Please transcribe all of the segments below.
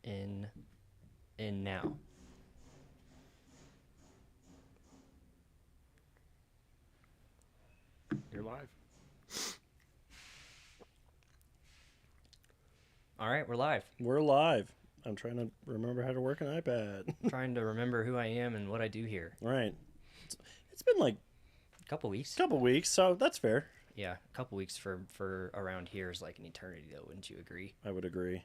in now. You're live. All right, we're live. We're live. I'm trying to remember how to work an iPad. Trying to remember who I am and what I do here. Right. It's been like A couple weeks. a couple weeks, so that's fair. Yeah, a couple weeks for around here is like an eternity, though. Wouldn't you agree? I would agree.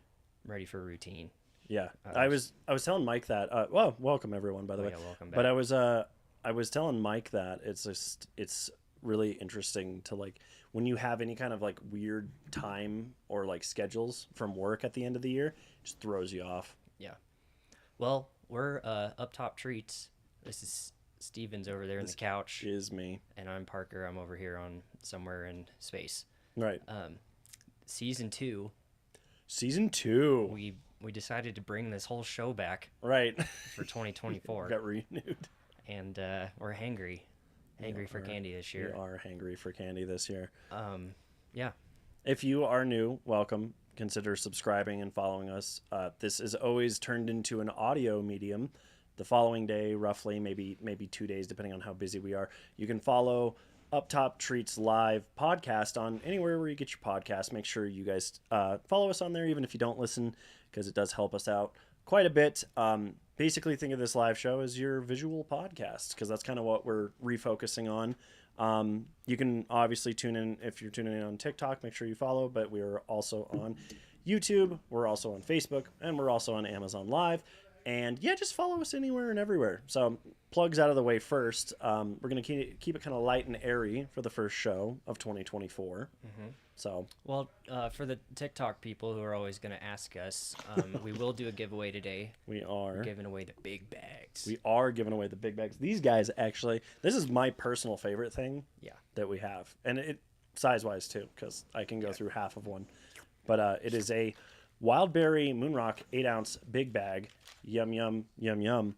I'm ready for a routine. Yeah. I was telling Mike that well, welcome everyone by the way. Yeah, welcome back. But I was telling Mike that it's really interesting to like when you have any kind of like weird time or like schedules from work at the end of the year, it just throws you off. Yeah. Well, we're UpTop Treats. This is Steven's over there in the couch, Is me. and I'm Parker. I'm over here on somewhere in space. Right. Season 2, Season 2. we decided to bring this whole show back Right. for 2024, Got renewed. and we're hangry for candy this We year. are hangry for candy this year. Yeah. If you are new, welcome. Consider subscribing and following us. This is always turned into an audio medium. The following day, roughly, maybe 2 days, depending on how busy we are. You can follow UpTop Treats live podcast on anywhere where you get your podcast. Make sure you guys follow us on there, even if you don't listen, because it does help us out quite a bit. Basically, think of this live show as your visual podcast, because that's kind of what we're refocusing on. You can obviously tune in if you're tuning in on TikTok. Make sure you follow, but we're also on YouTube. We're also on Facebook, and we're also on Amazon Live. And yeah, just follow us anywhere and everywhere. So plugs out of the way first. We're going to keep it kind of light and airy for the first show of 2024. So Well, for the TikTok people who are always going to ask us, we will do a giveaway today. we are We're giving away the big bags. giving away the big bags. These guys actually, this is my personal favorite thing Yeah. that we have. And it size-wise too, because I can go through half of one. But it is a Wild Berry Moonrock 8-ounce big bag. Yum, yum, yum, yum.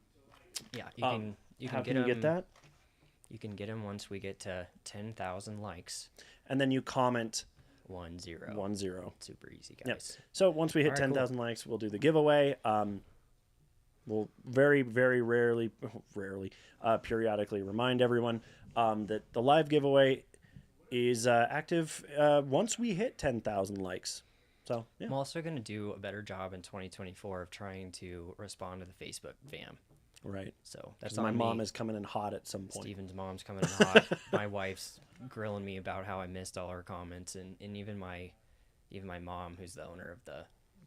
Yeah, you can How get can you get them. that? You can get them once we get to 10,000 likes. And then you comment 10. 10. Super easy, Yep. guys. So once we hit All right, 10,000 likes, we'll do the giveaway. We'll very, very rarely, periodically remind everyone that the live giveaway is active once we hit 10,000 likes. So, yeah. I'm also going to do a better job in 2024 of trying to respond to the Facebook fam. Right. So that's My on mom me. is coming in hot at some point. Steven's mom's coming in hot. My wife's grilling me about how I missed all her comments, and even my mom, who's the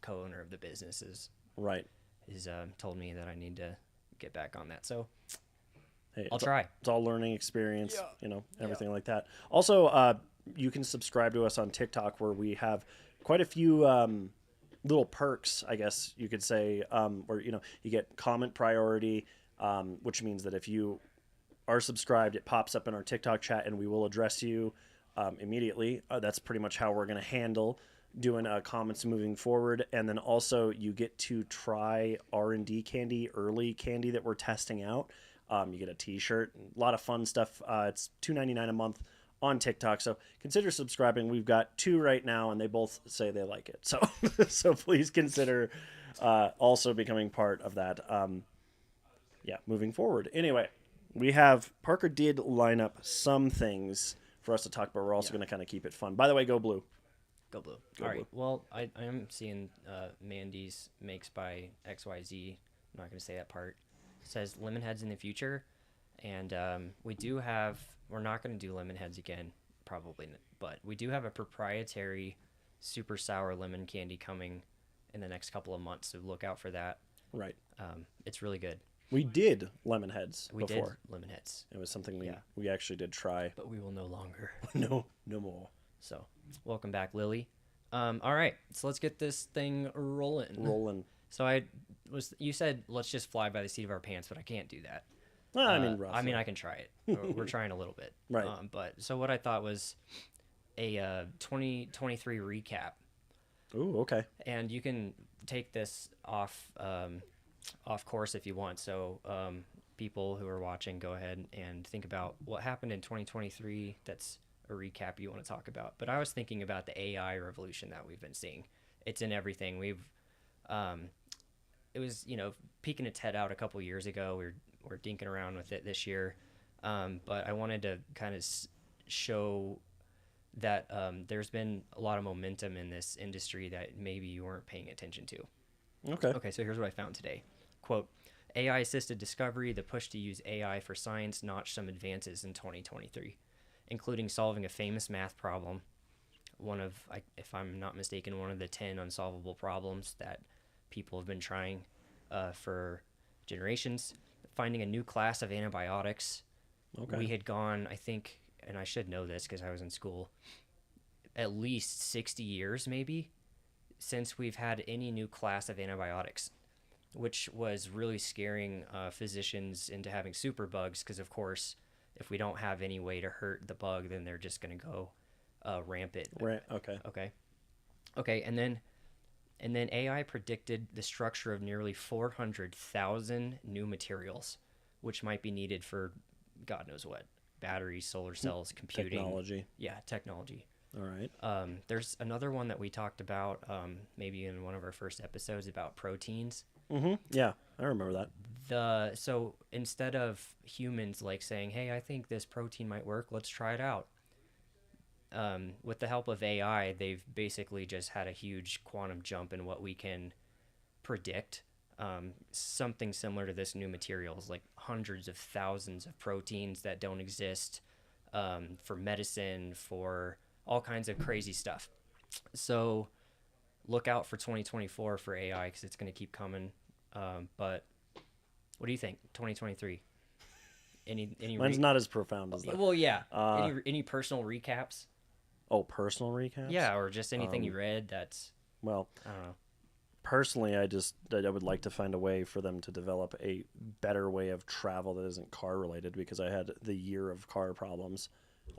co-owner of the business, is Right. told me that I need to get back on that. So Hey, I'll try. It's all learning experience, everything like that. Also, you can subscribe to us on TikTok, where we have quite a few little perks, I guess you could say, where you get comment priority, which means that if you are subscribed, it pops up in our TikTok chat, and we will address you immediately. That's pretty much how we're going to handle doing comments moving forward. And then also you get to try R&D candy, early candy that we're testing out. You get a t-shirt, a lot of fun stuff. It's $2.99 a month on TikTok, so consider subscribing. We've got 2 right now, and they both say they like it. So, so please consider also becoming part of that. Moving forward. Anyway, Parker did line up some things for us to talk about. We're also going to kind of keep it fun. By the way, go blue. Go blue. Go All right. blue. Well, I am seeing Mandy's makes by XYZ. I'm not going to say that part. It says lemon heads in the future, and we're not going to do lemon heads again, probably, but we do have a proprietary super sour lemon candy coming in the next couple of months, so look out for that. Right. It's really good. We did lemon heads We before. did lemon heads, It was something Yeah. we actually did try. but we will no longer. No more. So, welcome back, Lily. All right, so let's get this thing rolling. So you said let's just fly by the seat of our pants, but I can't do that. Well, I mean, roughly. I can try it. We're trying a little bit. Right. But so what I thought was a 2023 recap, Ooh, okay. and you can take this off course if you want. So people who are watching, go ahead and think about what happened in 2023. That's a recap you want to talk about. But I was thinking about the AI revolution that we've been seeing. It's in everything. it was, peeking its head out a couple years ago. We're dinking around with it this year. But I wanted to kind of show that there's been a lot of momentum in this industry that maybe you weren't paying attention to. Okay, so here's what I found today. Quote, AI-assisted discovery, the push to use AI for science notched some advances in 2023, including solving a famous math problem, if I'm not mistaken, one of the 10 unsolvable problems that people have been trying for generations, finding a new class of antibiotics. Okay. We had gone, I think, and I should know this because I was in school, at least 60 years maybe since we've had any new class of antibiotics, which was really scaring physicians into having superbugs because, of course, if we don't have any way to hurt the bug, then they're just going to go rampant. Right. Okay. Okay. And then AI predicted the structure of nearly 400,000 new materials, which might be needed for God knows what. Batteries, solar cells, computing. Technology. Yeah, technology. All right. There's another one that we talked about maybe in one of our first episodes about proteins. Mm-hmm. Yeah, I remember that. So instead of humans like saying, hey, I think this protein might work, let's try it out. With the help of AI, they've basically just had a huge quantum jump in what we can predict. Something similar to this new materials, like hundreds of thousands of proteins that don't exist for medicine, for all kinds of crazy stuff. So look out for 2024 for AI because it's going to keep coming. But what do you think? 2023? Any Mine's not as profound as that. Well, yeah. Any personal recaps? Oh, personal recaps? Yeah, or just anything you read that's... Well, I don't know. Personally, I would like to find a way for them to develop a better way of travel that isn't car related, because I had the year of car problems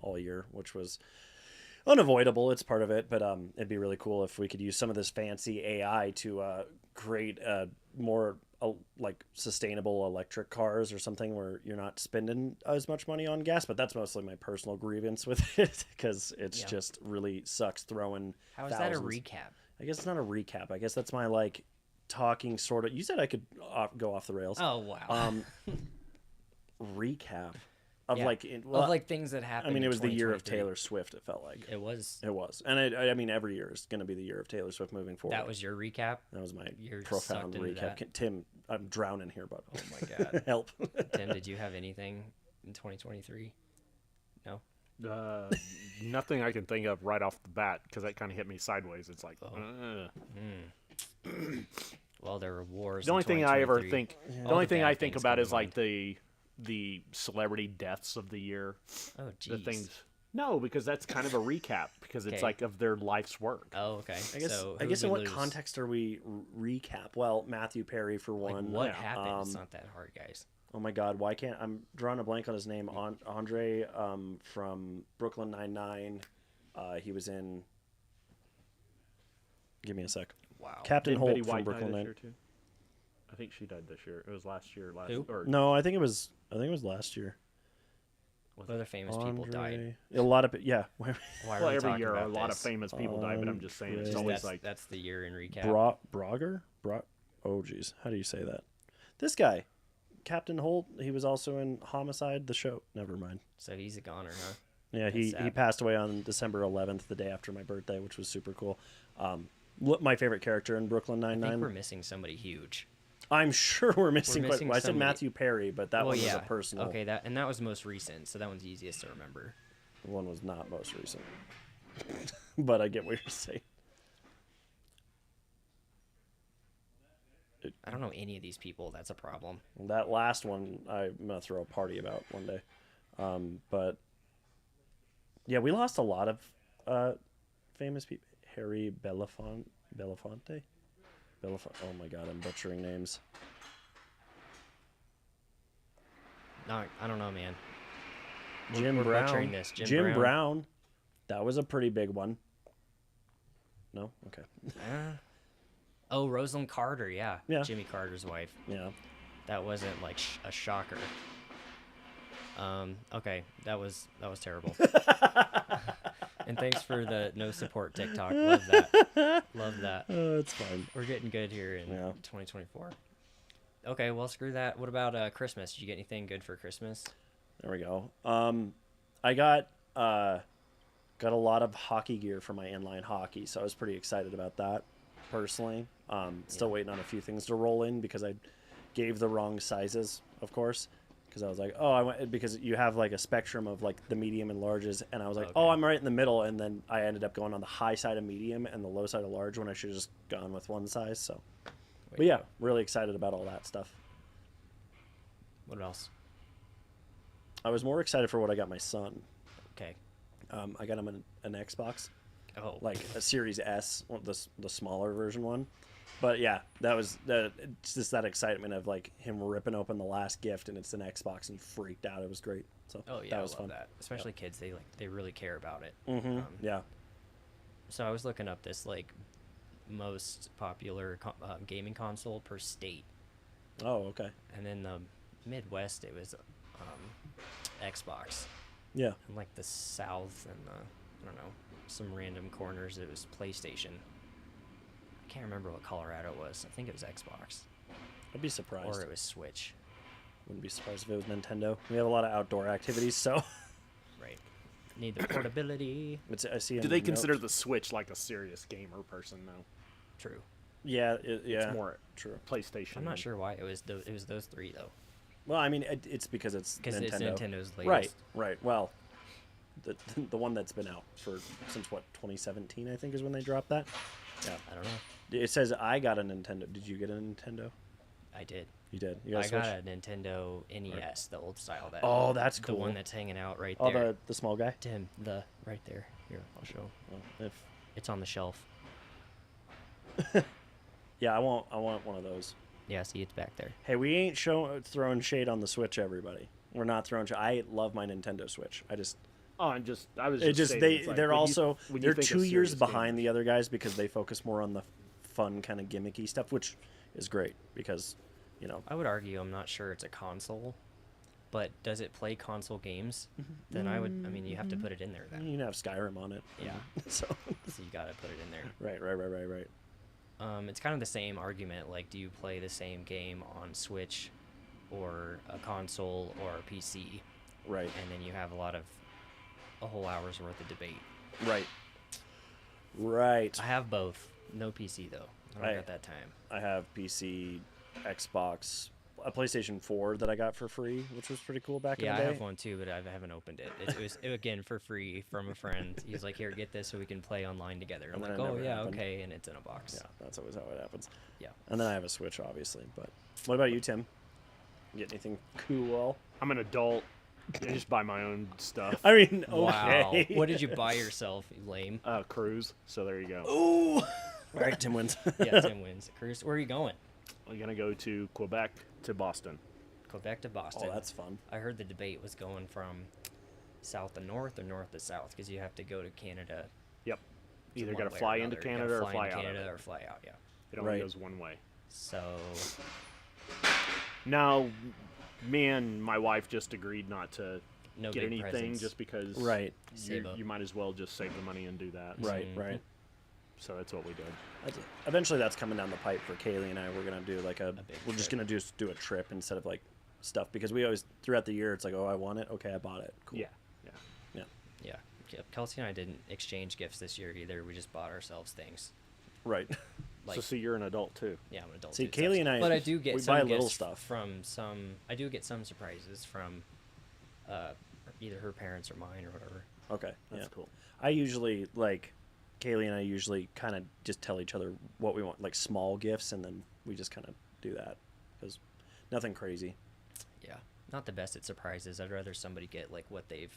all year, which was unavoidable. It's part of it, but it'd be really cool if we could use some of this fancy AI to create more like sustainable electric cars or something where you're not spending as much money on gas. But that's mostly my personal grievance with it because it's just really sucks throwing. How is that a recap? I guess it's not a recap. I guess that's my talking sort of. You said I could go off the rails. Oh wow. Recap of things that happened. I mean, it was the year of Taylor Swift. It felt like it was, and I mean, every year is going to be the year of Taylor Swift moving forward. That was your recap. That was my You're profound recap. Tim, I'm drowning here, but oh my god, help. Tim, did you have anything in 2023? No. Nothing I can think of right off the bat because that kind of hit me sideways. It's like, well, there were wars. The only thing I ever think, Yeah. the only thing I bad think things about come is to like the celebrity deaths of the year. Oh, The geez. things. No, because that's kind of a recap because it's Okay. like of their life's work. Oh, okay. I guess. So I who guess did in we what lose? context are we recap? Well, Matthew Perry for Like, one. what Yeah. happened? It's not that hard, guys. Oh my God! Why can't I'm drawing a blank on his name? Andre from Brooklyn Nine-Nine. He was in. Give me a sec. Wow. Captain Didn't Holt Betty from White die Brooklyn this Nine. year too? I think she died this year. It was last year. Who? No, I think it was last year. What other famous people died? A lot of yeah. Why are Well, we every talking year about a lot of this? famous people die, but I'm just saying it's Andre. always That's, like that's the year in recap. Brogger. Oh geez, how do you say that? This guy, Captain Holt. He was also in Homicide, the show. Never mind. So he's a goner, huh? Yeah, That's he sad. passed away on December 11th, the day after my birthday, which was super cool. My favorite character in Brooklyn I think we're Nine-Nine. missing somebody huge. I'm sure we're missing. missing I said somebody. Matthew Perry, but that one was a personal. Okay, that was most recent, so that one's easiest to remember. One was not most recent. But I get what you're saying. I don't know any of these people. That's a problem. That last one, I'm gonna throw a party about one day. But yeah, we lost a lot of famous people. Harry Belafonte. Oh my God, I'm butchering names. No, I don't know, man. Jim We're Brown. butchering this. Jim Brown. That was a pretty big one. No? Okay. Oh, Rosalind Carter, yeah. Yeah. Jimmy Carter's wife. Yeah. That wasn't like a shocker. Okay, that was terrible. And thanks for the no support TikTok. Love that. Love that. It's fine. We're getting good here in 2024. Okay, well, screw that. What about Christmas? Did you get anything good for Christmas? There we go. I got a lot of hockey gear for my inline hockey, so I was pretty excited about that personally. Still waiting on a few things to roll in because I gave the wrong sizes, of course. Because I was like, oh, I went because you have like a spectrum of like the medium and larges, and I was like, oh, I'm right in the middle, and then I ended up going on the high side of medium and the low side of large when I should have just gone with one size. So, but yeah, really excited about all that stuff. What else? I was more excited for what I got my son. Okay. I got him an Xbox, Oh, like a Series S, the smaller version one. But yeah, that was it's just that excitement of like him ripping open the last gift and it's an Xbox and he freaked out. It was great. So oh yeah, that was I love fun. that. Especially kids, they really care about it. Mm-hmm. Yeah. So I was looking up this like most popular gaming console per state, Oh, okay. and in the Midwest it was Xbox, Yeah. and like the South and I don't know, some random corners it was PlayStation. I can't remember what Colorado was. I think it was Xbox I'd be surprised. or it was Switch. Wouldn't be surprised if it was Nintendo. We have a lot of outdoor activities, so Right. Need the portability. I see. Do they consider the Switch like a serious gamer person though? True. Yeah, yeah. It's more true. PlayStation. I'm not sure why it was those three though. Well, I mean, it's because it's Because Nintendo. it's Nintendo's latest. Right, right. Well, the one that's been out since what 2017, I think, is when they dropped that. Yeah. I don't know. It says I got a Nintendo. Did you get a Nintendo? I did. You did. You got a I Switch? got a Nintendo NES, the old style. Oh, that's The cool. one that's hanging out right Oh, there. the small guy. Tim, right there. Here, I'll show. Oh, It's on the shelf. yeah, I want one of those. Yeah, see, it's back there. Hey, we ain't throwing shade on the Switch, everybody. We're not throwing. I love my Nintendo Switch. I was just saying, it's like, they're 2 years behind the other guys because they focus more on the fun kind of gimmicky stuff, which is great because, I would argue I'm not sure it's a console, but does it play console games? Then I mean, you have to put it in there then. you can have Skyrim on it. Yeah. So So you gotta put it in there. right. It's kind of the same argument. Like, do you play the same game on Switch or a console or a PC? Right. And then you have a whole hour's worth of debate. Right. I have both. No PC though. I don't got that time. I have PC, Xbox, a PlayStation 4 that I got for free, which was pretty cool back in Yeah, the I day. have one too, but I haven't opened it. It was again for free from a friend. He's like, "Here, get this so we can play online together." I'm And like, then it "Oh never yeah, happened. okay," and it's in a box. Yeah, that's always how it happens. Yeah. And then I have a Switch, obviously. But what about you, Tim? You get anything cool? I'm an adult. I just buy my own stuff. I mean, Wow. okay. What did you buy yourself, you lame? Cruise. So there you go. Ooh. All right, Tim wins. Yeah, Tim wins. Cruz, where are you going? We're gonna go to Quebec to Boston. Go back to Boston. Oh, that's fun. I heard the debate was going from south to north or north to south because you have to go to Canada. Yep. Either one got to way or fly into another. You Canada gotta or fly into out Canada of it. or fly out. Yeah. It only Right. goes one way. So Now, me and my wife just agreed not to no get big anything presents. just because Right. Save up. you might as well just save the money and do that. Right, Mhm. right. So that's what we did. Eventually, that's coming down the pipe for Kaylee and I. We're gonna do like big we're just trip. gonna do a trip instead of like stuff because we always throughout the year it's like, oh, I want it. Okay, I bought it. Cool. Yeah. Yeah. Kelsey and I didn't exchange gifts this year either. We just bought ourselves things. Right. Like, So see, you're an adult too. yeah, I'm an adult. See, too, so Kaylee that's- and I, but I do get we some buy gifts little stuff. from some. I do get some surprises from either her parents or mine or whatever. Okay. That's yeah. cool. I usually Kaylee and I usually kind of just tell each other what we want, like small gifts, and then we just kind of do that because nothing crazy. Yeah, not the best at surprises. I'd rather somebody get like what they've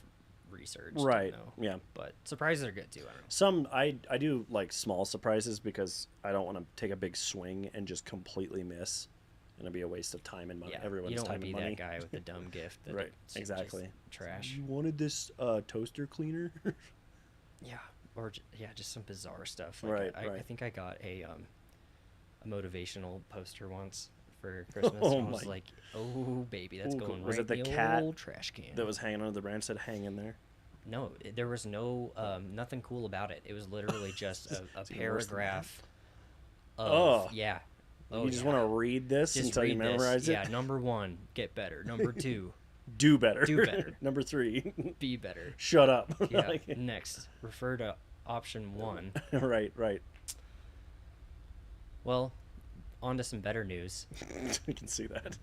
researched. Right. You know? Yeah. But surprises are good too. I don't know. Some I do like small surprises because I don't want to take a big swing and just completely miss, and it'd be a waste of time and money. Yeah, Everyone's you don't time want to and be money. that guy with the dumb gift. That Right, it's exactly. just trash. You wanted this toaster cleaner? Yeah, or just some bizarre stuff. Like Right, I right. think I got a motivational poster once for Christmas. Oh and I was my. like, oh baby, that's Ooh, going was right it the in the cat old trash can. that was hanging under the branch that hang in there. No, there was no nothing cool about it. It was literally just a It's even worse than paragraph of Oh. yeah. Oh, You just yeah. want to read this Just until you read this. memorize it? Yeah, number 1, get better. Number 2, Do better. Do better. Number 3, be better. shut up. Yeah. Like, Next, refer to option 1. right, right. Well, on to some better news. I can see that.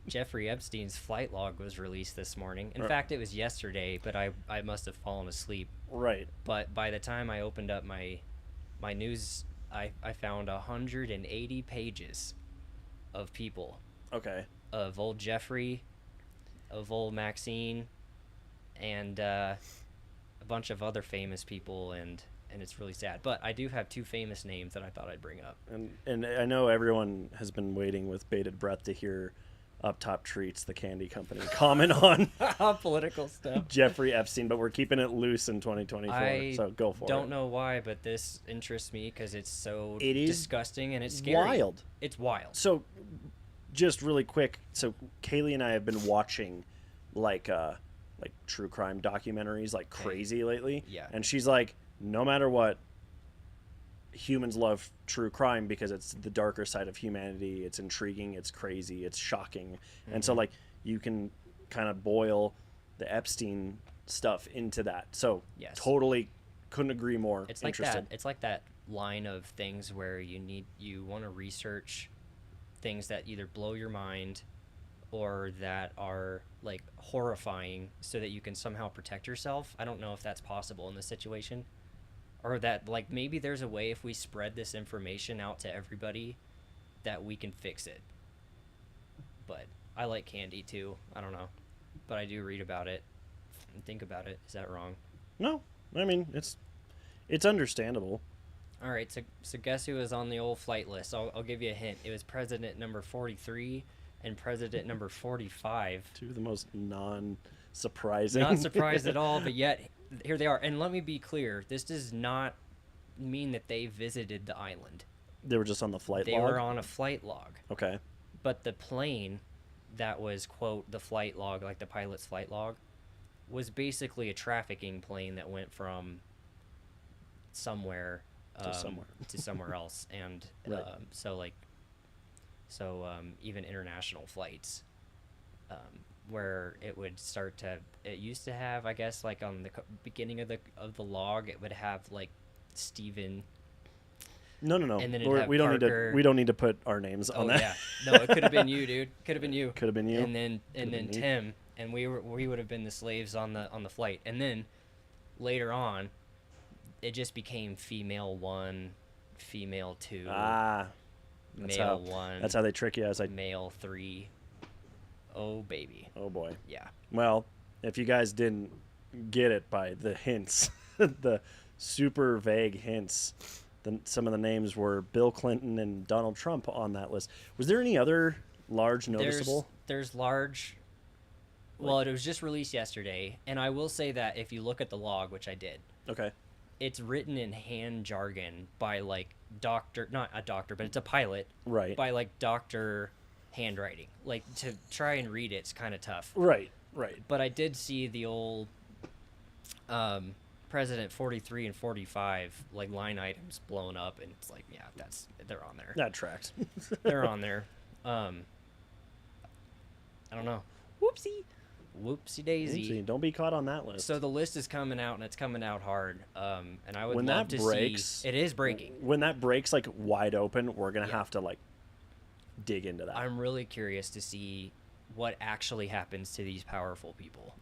Jeffrey Epstein's flight log was released this morning. In Right. fact, it was yesterday, but I must have fallen asleep. Right. But by the time I opened up my news, I found 180 pages of people. Okay. Of old Jeffrey, of old Maxine, and a bunch of other famous people, and it's really sad. But I do have 2 famous names that I thought I'd bring up. And I know everyone has been waiting with bated breath to hear UpTop Treats, the candy company, comment on Political stuff. Jeffrey Epstein, but we're keeping it loose in 2024, so go for it. Don't know why, but this interests me because it's so It is disgusting and it's scary. Wild. It's wild. So, just really quick, so Kaylee and I have been watching like true crime documentaries like crazy lately. Yeah. And she's like, no matter what, humans love true crime because it's the darker side of humanity. It's intriguing, it's crazy, it's shocking. And so like you can kind of boil the Epstein stuff into that. So Yes. totally couldn't agree more. It's like interested. that. It's like that line of things where you want to research things that either blow your mind or that are like horrifying so that you can somehow protect yourself. I don't know if that's possible in this situation, or that like maybe there's a way if we spread this information out to everybody that we can fix it. But I like candy too. I don't know, but I do read about it and think about it. Is that wrong? No, I mean it's understandable. All right, so guess who was on the old flight list? I'll give you a hint. It was president number 43 and president number 45. Two of the most non-surprising. Not surprised at all, but yet here they are. And let me be clear, this does not mean that they visited the island. They were just on the flight They log? were on a flight log. Okay. But the plane that was, quote, the flight log, like the pilot's flight log, was basically a trafficking plane that went from somewhere to somewhere else. And Right. even international flights, where it would start to, it used to have, I guess, like on the beginning of the log, it would have like Steven. No. And then it'd have We Parker. don't need to put our names on that. Yeah. No, it could have been you, dude. Could have been you. Could have been you. And then been me. Tim, and we would have been the slaves on the flight. And then later on, it just became female 1, female 2, That's male 1. That's how they trick you. As I. male 3. Oh baby. Oh boy. Yeah. Well, if you guys didn't get it by the hints, the super vague hints, then some of the names were Bill Clinton and Donald Trump on that list. Was there any other large noticeable? There's large. Well, it was just released yesterday, and I will say that if you look at the log, which I did, Okay. it's written in hand jargon by like not a doctor, but it's a pilot. Right. By like doctor handwriting. Like to try and read it's kind of tough. Right. Right. But I did see the old President 43 and 45 like line items blown up, and it's like, yeah, they're on there. That tracks. They're on there. I don't know. Whoopsie daisy. Oopsie, don't be caught on that list. So the list is coming out, and it's coming out hard. And I would When love that to breaks, see. It is breaking. When that breaks like wide open, we're gonna Yeah. have to like dig into that. I'm really curious to see what actually happens to these powerful people.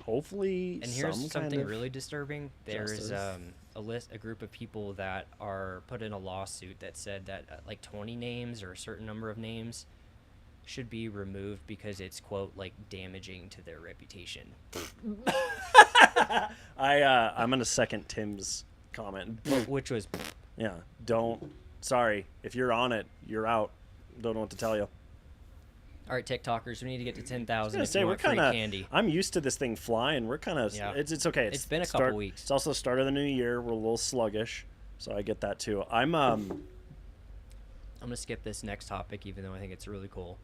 Hopefully, And here's some something kind of really disturbing. There's justice. a group of people that are put in a lawsuit that said that like 20 names or a certain number of names should be removed because it's, quote, like damaging to their reputation. I'm gonna second Tim's comment. Which was, Yeah, don't. Sorry, if you're on it, you're out. Don't know what to tell you. all right, TikTokers, we need to get to 10,000 I if say you we're want free kind of. candy. I'm used to this thing flying. We're kind of. Yeah. It's okay. It's been a couple weeks. It's also the start of the new year. We're a little sluggish, so I get that too. I'm I'm gonna skip this next topic, even though I think it's really cool.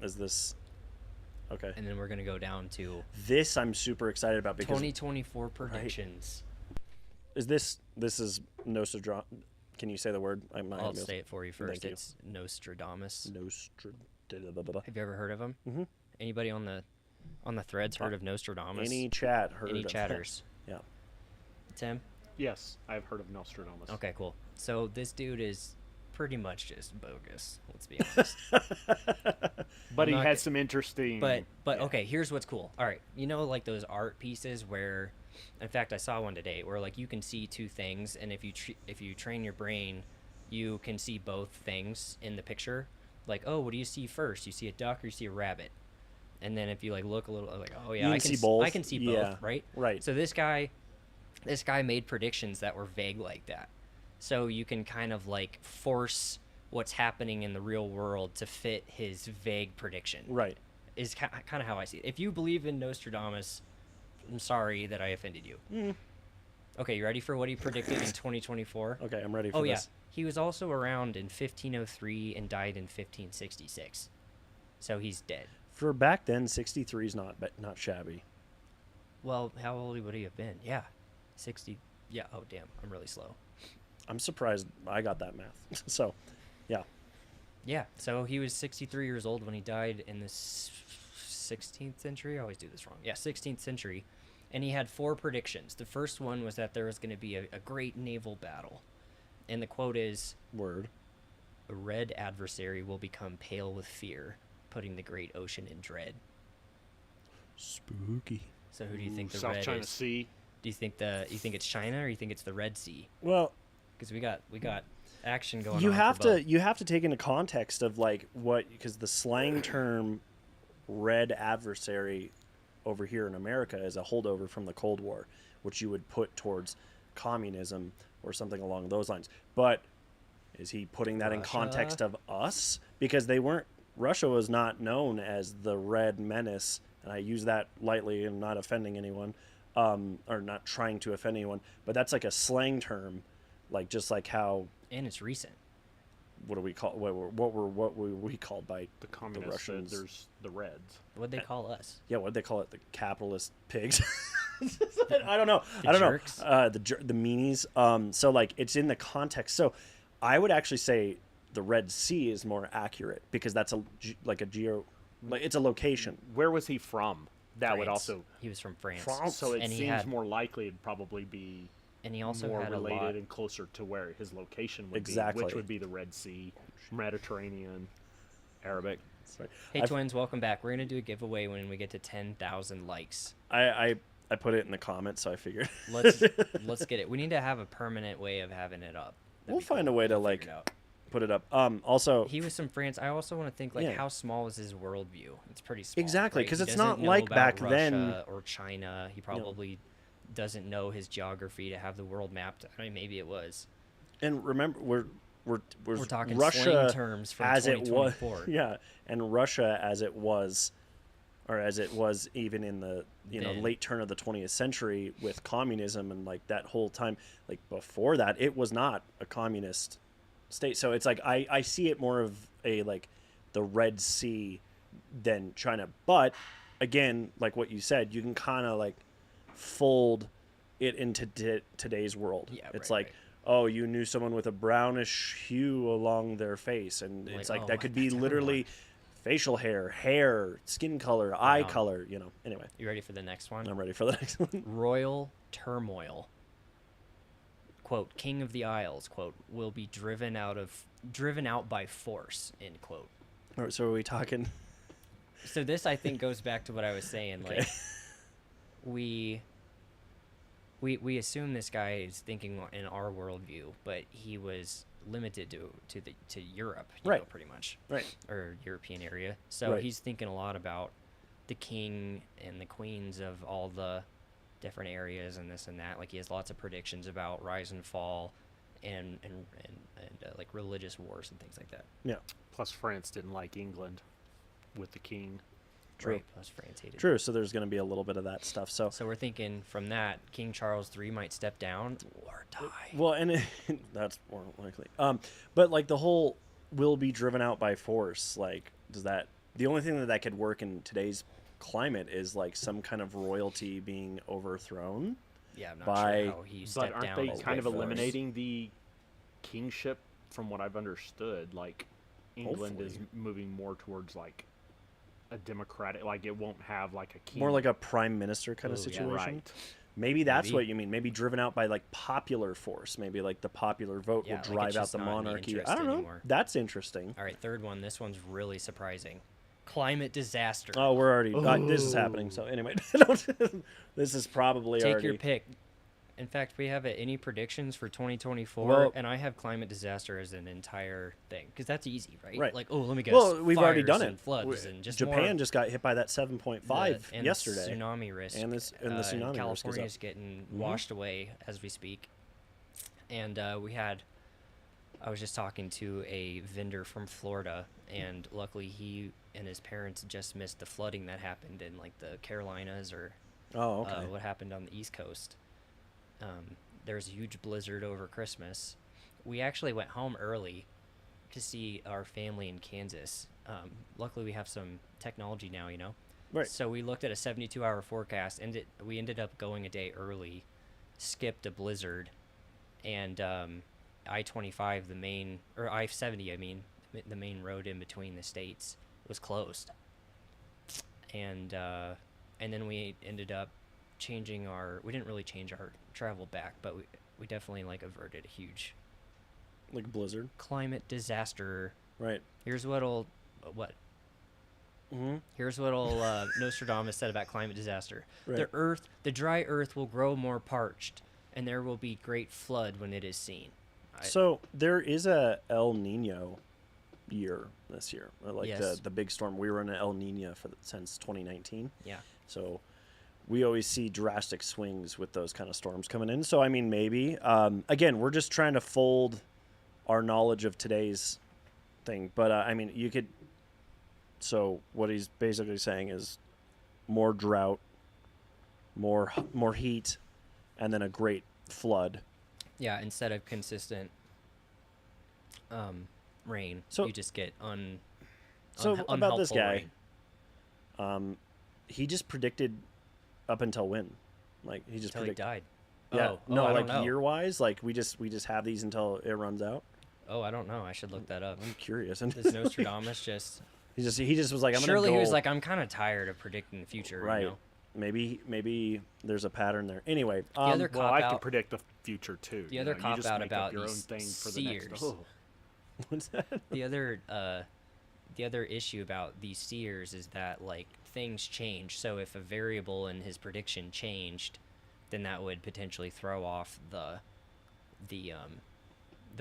Is this Okay. and then we're gonna go down to This I'm super excited about because 2024 predictions. is this is Nostradamus. Can you say the word? I'm not I'll gonna be say it for you first. Thank you. It's Nostradamus. Nostradamus. Have you ever heard of him? Mm-hmm. Anybody on the threads heard of Nostradamus? Any chat heard Any of chatters? Yeah. Tim? Yes, I've heard of Nostradamus. Okay, cool. So this dude is pretty much just bogus. Let's be honest. But I'm he not had g- some interesting. But yeah. okay, here's what's cool. All right, you know, like those art pieces where, in fact, I saw one today where like you can see two things, and if you train your brain, you can see both things in the picture. Like, oh, what do you see first? You see a duck or you see a rabbit? And then if you like look a little, like, oh yeah, You I can can see both? I can see Yeah. both, right? Right. So this guy made predictions that were vague like that. So you can kind of like force what's happening in the real world to fit his vague prediction. Right. Is kind of how I see it. If you believe in Nostradamus, I'm sorry that I offended you. Mm. Okay, you ready for what he predicted in 2024? Okay, I'm ready for Oh yeah, this. he was also around in 1503 and died in 1566. So he's dead. For back then, 63 is not shabby. Well, how old would he have been? Yeah, 60. Yeah. Oh damn, I'm really slow. I'm surprised I got that math. So, yeah. Yeah, so he was 63 years old when he died in the 16th century. I always do this wrong. Yeah, 16th century. And he had 4 predictions. The first one was that there was going to be a great naval battle. And the quote is, Word. "A red adversary will become pale with fear, putting the great ocean in dread." Spooky. So who do you think the South red China is? Sea. Do you think it's China or you think it's the Red Sea? Well, Because we got action going you on. have for to both. take into context of like what, because the slang term red adversary over here in America is a holdover from the Cold War, which you would put towards communism or something along those lines. But is he putting that in context of us? Because Russia was not known as the Red Menace, and I use that lightly and not offending anyone, or not trying to offend anyone, but that's like a slang term, like just like how, And it's recent. what do we call, what were we called by The communists said Russians? there's the Reds. What'd they call us? Yeah, what they call it, the capitalist pigs. I don't know. The I don't jerks? know. The meanies. So like it's in the context. So I would actually say the Red Sea is more accurate because that's like it's a location. Where was he from? That would France. also. He was from France. So it And he seems had- more likely it'd probably be And he also more had a related lot. and closer to where his location would Exactly. be, which would be the Red Sea, Mediterranean, Arabic. Right. Hey, twins, welcome back. We're gonna do a giveaway when we get to 10,000 likes. I put it in the comments, so I figured Let's get it. We need to have a permanent way of having it up. That'd we'll be find cool. a way to We'll like figure it out. put it up. Also, He was from France. I also want to think like Yeah. how small is his worldview? It's pretty small. Exactly, right? 'cause He it's doesn't not know like about back then- Russia or China. He probably doesn't know his geography to have the world mapped. I mean, maybe it was. and remember we're talking Russia slang terms from as it was. 2024. Yeah, and Russia as it was, or as it was even in the Then. late turn of the 20th century with communism, and like that whole time, like before that, it was not a communist state. So it's like I see it more of a like the Red Sea than China. But again, like what you said, you can kind of like fold it into today's world. Yeah, It's right, like, right. oh, you knew someone with a brownish hue along their face, and it's like oh, that could be that's literally facial hair, skin color, eye Wow. color. Anyway, You ready for the next one? I'm ready for the next one. Royal turmoil. Quote, King of the Isles, quote, will be driven out by force, end quote. All right, so are we talking? So this I think goes back to what I was saying. Okay. Like we assume this guy is thinking in our worldview, but he was limited to Europe, you Right. know, pretty much. Right. Or European area. So Right. he's thinking a lot about the king and the queens of all the different areas and this and that. Like he has lots of predictions about rise and fall and like religious wars and things like that. Yeah. Plus, France didn't like England with the king. True. Right, plus France hated. True. So there's going to be a little bit of that stuff. So So we're thinking from that, King Charles III might step down or die. well, and that's more likely. But like the whole will be driven out by force. Like, does that the only thing that could work in today's climate is like some kind of royalty being overthrown. Yeah, I'm not by- sure how he But stepped aren't down. they as kind of by force. eliminating the kingship? From what I've understood, like England is Hopefully. moving more towards like a democratic, like it won't have like a king. More like a prime minister kind of Ooh, yeah. situation. right. Maybe that's Maybe. what you mean. Maybe driven out by like popular force. Maybe like the popular vote Yeah, will like, drive it's out just the not in the monarchy. interest I don't know. anymore. That's interesting. All right, third one. This one's really surprising. Climate disaster. Oh, we're already. This is happening. So anyway, this is probably Take already. your pick. In fact, we have any predictions for 2024, Well- and I have climate disaster as an entire thing because that's easy, right? Right. Like, oh, let me guess. Well, we've already fires done and it. Floods and just Japan more just got hit by that 7.5 and yesterday. The tsunami risk. And the tsunami risk is up. California's getting washed away as we speak. And I was just talking to a vendor from Florida, and luckily he and his parents just missed the flooding that happened in like the Carolinas or Oh, okay. what happened on the East Coast. There was a huge blizzard over Christmas. We actually went home early to see our family in Kansas. Luckily, we have some technology now, you know? Right. So we looked at a 72-hour forecast, and we ended up going a day early, skipped a blizzard, and I-25, or I-70, I mean, the main road in between the states, was closed. And then we ended up changing we didn't really change our travel back, but we definitely like averted a huge Like blizzard. climate disaster. Right. Here's what'll Nostradamus said about climate disaster. Right. The dry earth will grow more parched, and there will be great flood when it is seen. So there is a El Nino year this year, like Yes. the big storm. We were in an El Nino since 2019. Yeah. So we always see drastic swings with those kind of storms coming in. So I mean, maybe again, we're just trying to fold our knowledge of today's thing. But I mean, you could. So what he's basically saying is more drought, more heat, and then a great flood. Yeah, instead of consistent rain, So- you just get So about this unhelpful guy, rain he just predicted up until when, like he just until he predicted. died. Yeah, Oh, no, I like don't know. year wise, like we just have these until it runs out. Oh, I don't know. I should look that up. I'm curious. And Does Nostradamus just? he just was like, I'm Surely gonna he go. was like, I'm kind of tired of predicting the future. right. You know? Maybe there's a pattern there. Anyway, other Well, I can cop-out- predict the future too. The you other know, you cop just out make about up your own these thing for the next. seers. Oh. what's that? The other issue about these seers is that like things change. So if a variable in his prediction changed, then that would potentially throw off the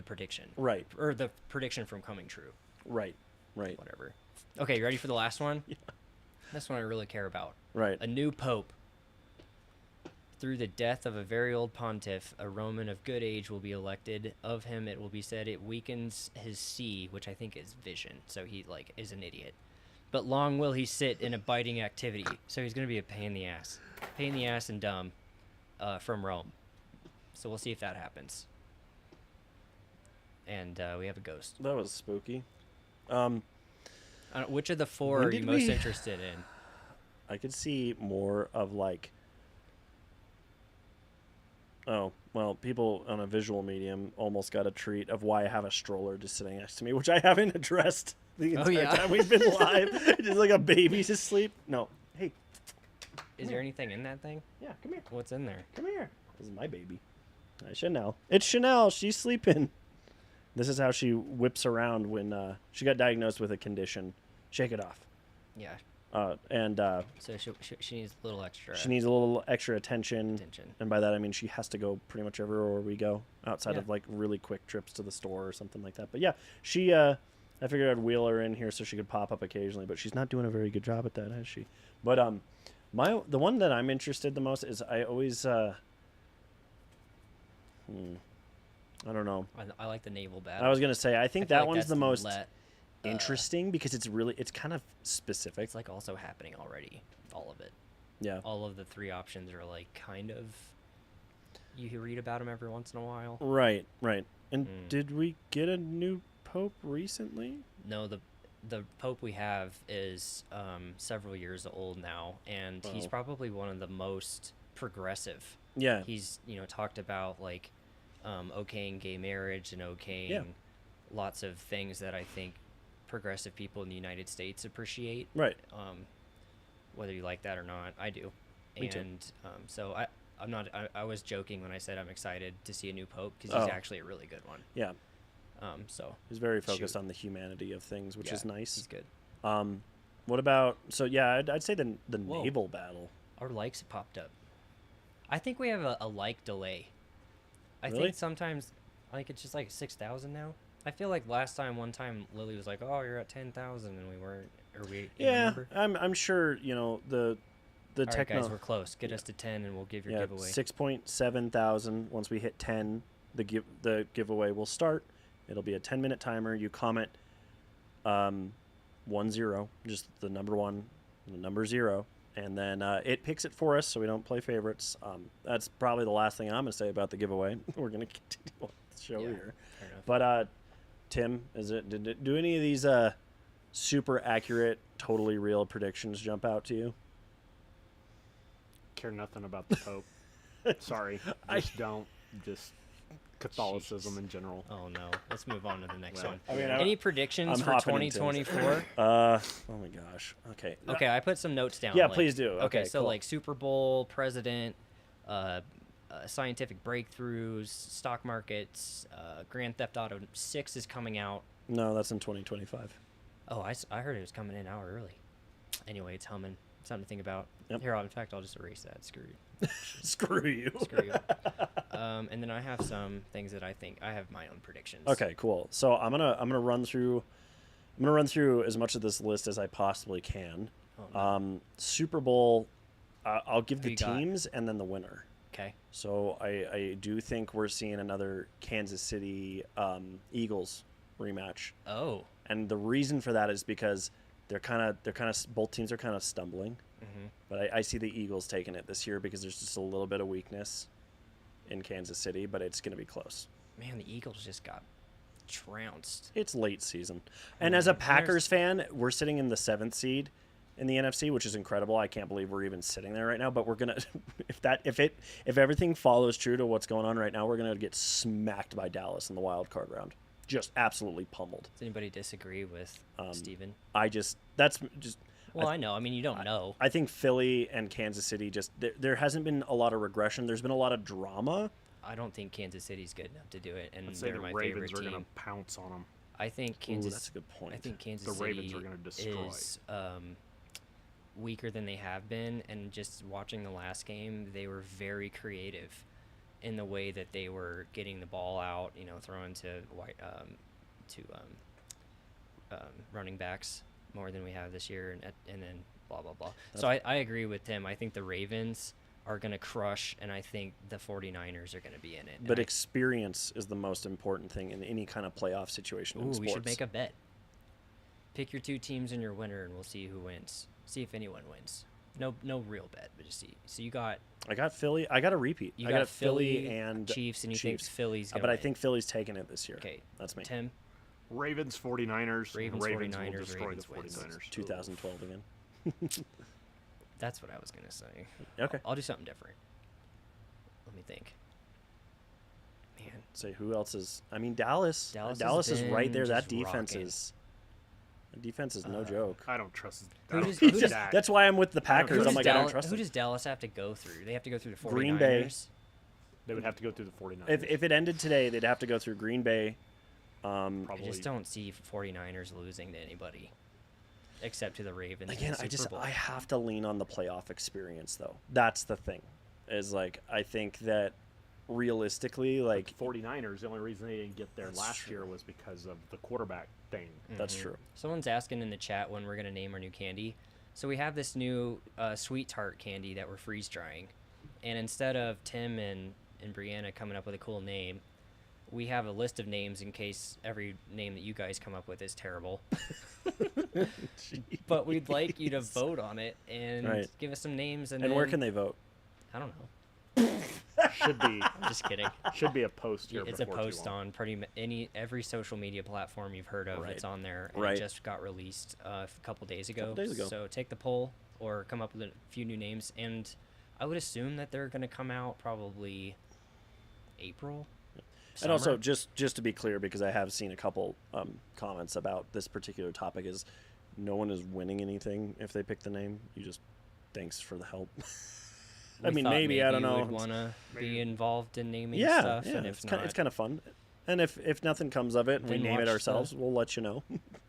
prediction. Right, Or the prediction from coming true. right, Whatever. Okay, you ready for the last one? Yeah. This one I really care about. right. A new pope. Through the death of a very old pontiff, a Roman of good age will be elected. Of him it will be said it weakens his see, which I think is vision, so he like is an idiot. But long will he sit in abiding activity, so he's gonna be a pain in the ass and dumb, from Rome. So we'll see if that happens. And we have a ghost. That was spooky. Which of the four When are you did most we- interested in? I could see more of like. Oh, well, people on a visual medium almost got a treat of why I have a stroller just sitting next to me, which I haven't addressed the entire yeah? time we've been live. Just like a baby's asleep. No. Hey, Is there anything in that thing? yeah, come here. What's in there? Come here. This is my baby. Chanel. It's Chanel. She's sleeping. This is how she whips around when she got diagnosed with a condition. Shake it off. Yeah. And So she needs a little extra. she needs a little extra attention. attention. And by that, I mean she has to go pretty much everywhere we go outside Yeah. of like really quick trips to the store or something like that. But yeah, she, I figured I'd wheel her in here so she could pop up occasionally, but she's not doing a very good job at that, has she? But, the one that I'm interested the most is I always, I don't know. I like the naval battle. I was going to say, I think I feel that like one's that's the most uh, interesting because it's kind of specific. It's like also happening already. All of it. Yeah. All of the three options are like kind of. You read about them every once in a while. Right, right. And Mm. did we get a new pope recently? No, the Pope we have is several years old now, and he's Wow. probably one of the most progressive. Yeah. He's talked about like okaying gay marriage and okaying Yeah. lots of things that I think progressive people in the United States appreciate. Right. Whether you like that or not, I do. Me too. And so I'm not. I was joking when I said I'm excited to see a new pope because he's Oh. actually a really good one. Yeah. So He's very focused Shoot. on the humanity of things, which yeah, is nice. He's good. What about? So yeah, I'd say the Whoa. naval battle. Our likes popped up. I think we have a like delay. I Really? think sometimes, like it's just like 6,000 now. I feel like one time Lily was like, "Oh, you're at 10,000," and we weren't, or we. You Yeah, remember? I'm sure the All right, techno. guys, we're close. Get us to 10, and we'll give your Yeah, giveaway. 6.7 thousand. Once we hit 10, the giveaway will start. It'll be a 10-minute timer. You comment 10, just the number 1, the number 0, and then it picks it for us so we don't play favorites. That's probably the last thing I'm going to say about the giveaway. We're going to continue on the show Yeah, here. fair enough. But Tim, do any of these super accurate, totally real predictions jump out to you? Care nothing about the Pope. Sorry, just don't. Just Catholicism in general. Oh no, let's move on to the next Well, one. I mean, Any predictions I'm for hopping into 2024? Oh my gosh. Okay. Okay, I put some notes down. Yeah, like- please do. Okay, so cool. like Super Bowl, president, scientific breakthroughs, stock markets, Grand Theft Auto 6 is coming out. No, that's in 2025. Oh, I heard it was coming in an hour early. Anyway, it's humming. Something to think about. Yep. Here, in fact, I'll just erase that. Screw you. Screw you. Screw you. And then I have some things that I think I have my own predictions. Okay, cool. So I'm gonna run through as much of this list as I possibly can. Oh, no. Super Bowl, I'll give Who the you got? teams and then the winner. Okay. So I do think we're seeing another Kansas City Eagles rematch, Oh. and the reason for that is because they're kind of both teams are kind of stumbling, Mm-hmm. but I see the Eagles taking it this year because there's just a little bit of weakness in Kansas City, but it's going to be close. Man, the Eagles just got trounced. It's late season, and as a There's- Packers fan, we're sitting in the 7th seed in the NFC, which is incredible. I can't believe we're even sitting there right now. But we're gonna, if everything follows true to what's going on right now, we're gonna get smacked by Dallas in the wild card round, just absolutely pummeled. Does anybody disagree with Steven? That's just. Well, I know. I mean, you don't know. I think Philly and Kansas City just there hasn't been a lot of regression. There's been a lot of drama. I don't think Kansas City's good enough to do it, and I'd say they're the my Ravens favorite are team. going to pounce on them. I think Ooh, Kansas. that's a good point. I think Kansas The Ravens City are gonna destroy. is weaker than they have been, and just watching the last game, they were very creative in the way that they were getting the ball out. Throwing to running backs more than we have this year, and then blah blah blah. So I agree with Tim. I think the Ravens are going to crush, and I think the 49ers are going to be in it. But experience is the most important thing in any kind of playoff situation in Ooh, sports. we should make a bet. Pick your 2 teams and your winner, and we'll see who wins. See if anyone wins. No real bet, but just see. So you got I got Philly. I got a repeat. you I got got Philly and Chiefs, and you think Chiefs. Philly's gonna But I win. think Philly's taking it this year. Okay, That's me. Tim. Ravens, 49ers. Ravens, Ravens 49ers, will destroy Ravens the wins. 49ers. 2012 again. That's what I was gonna say. Okay. I'll do something different. Let me think. Man, Say who else is? I mean, Dallas. Dallas has Dallas is right been there. That just defense rocking. is. The defense is no joke. I don't trust Who I don't does- trust who does- Dak. That's why I'm with the Packers. who I'm does like, I don't Dallas, trust who them. does Dallas have to go through? They have to go through the 49ers. Green Bay. They would have to go through the 49ers. If it ended today, they'd have to go through Green Bay. I Probably. just don't see 49ers losing to anybody, except to the Ravens. in Again, the Super Bowl. I have to lean on the playoff experience though. That's the thing. Is like I think that realistically, like 49ers, the only reason they didn't get there That's last true. year was because of the quarterback thing. that's true. Someone's asking in the chat when we're gonna name our new candy. So we have this new sweet tart candy that we're freeze drying, and instead of Tim and Brianna coming up with a cool name, we have a list of names in case every name that you guys come up with is terrible. But we'd like you to vote on it and Right. give us some names, and And where then- can they vote? I don't know. Should be I'm just kidding. should be a post here. It's a before too post long. on every social media platform you've heard of. Right. It's on there, and Right. it just got released a couple days ago. Couple days ago. So take the poll or come up with a few new names, and I would assume that they're going to come out probably April. And also, summer. just to be clear, because I have seen a couple comments about this particular topic, is no one is winning anything if they pick the name. You just thanks for the help. I We mean, thought maybe I don't you know. would want to be involved in naming Yeah, stuff, yeah, and if it's not, it's kind of fun. And if nothing comes of it, and we Then name it watch ourselves, we'll let you know.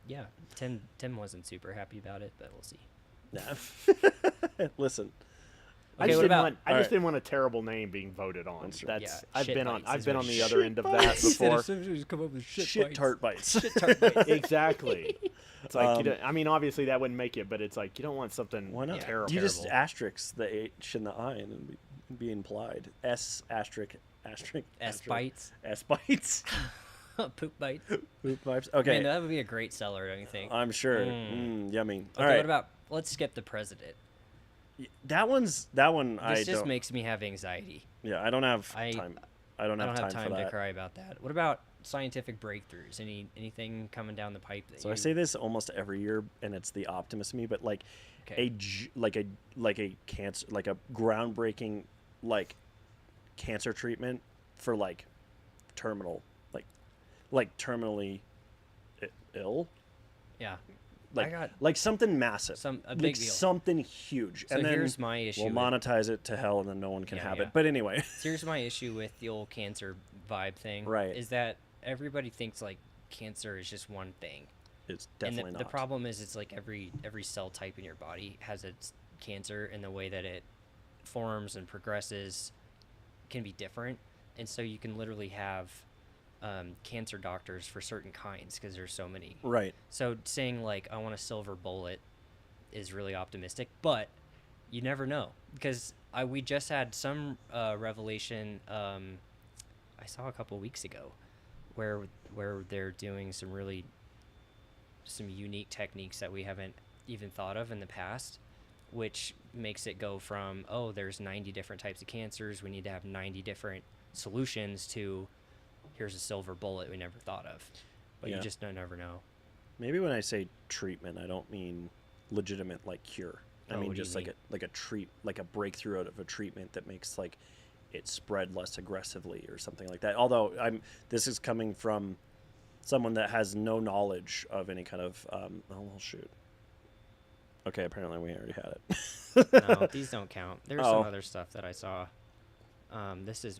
yeah, Tim wasn't super happy about it, but we'll see. Yeah. Listen, I Okay, just what didn't about- want. I all just right. didn't want a terrible name being voted on. That's true. That's Yeah, I've shit been on. bites I've is been what on it the is. other end of that before. come up with shit tart bites. Shit tart bites. Exactly. It's like you don't, I mean, obviously that wouldn't make it, but it's like you don't want something Why not? terrible. You just Terrible. asterisk the H and the I, and it'd be implied. S asterisk asterisk. S asterisk. bites, S bites. poop bites. Poop vibes. Okay. Man, that would be a great seller, don't you think? I'm sure. Mm. Yummy. Okay, All right. what about let's skip the president. that one? I This just don't. makes me have anxiety. Yeah, I don't have I- time. I don't I have don't have time time for to that. cry about that. What about scientific breakthroughs? Anything coming down the pipe? That So I say this almost every year, and it's the optimist in me, but like Okay. like a cancer, like a groundbreaking like cancer treatment for like terminal, like terminally ill, Yeah. like got like something massive, a like big deal. something huge, So and then here's my issue. we'll with- monetize it to hell, and then no one can Yeah, have yeah. it. But anyway, Here's my issue with the old cancer vibe thing. Right. Is that everybody thinks like cancer is just one thing. it's And definitely the not. problem is it's like every cell type in your body has its cancer, and the way that it forms and progresses can be different. And so you can literally have cancer doctors for certain kinds because there's so many. Right. So saying like I want a silver bullet is really optimistic, but you never know because we just had some revelation I saw a couple weeks ago where they're doing some unique techniques that we haven't even thought of in the past, which makes it go from there's 90 different types of cancers, we need to have 90 different solutions, to here's a silver bullet we never thought of. But Yeah. you just never know. Maybe when I say treatment, I don't mean legitimate like cure. I Oh, mean what do you just mean? like a breakthrough out of a treatment that makes like it spread less aggressively or something like that. Although this is coming from someone that has no knowledge of any kind of oh well, shoot. Okay, apparently we already had it. No, these don't count. There's some Oh. other stuff that I saw.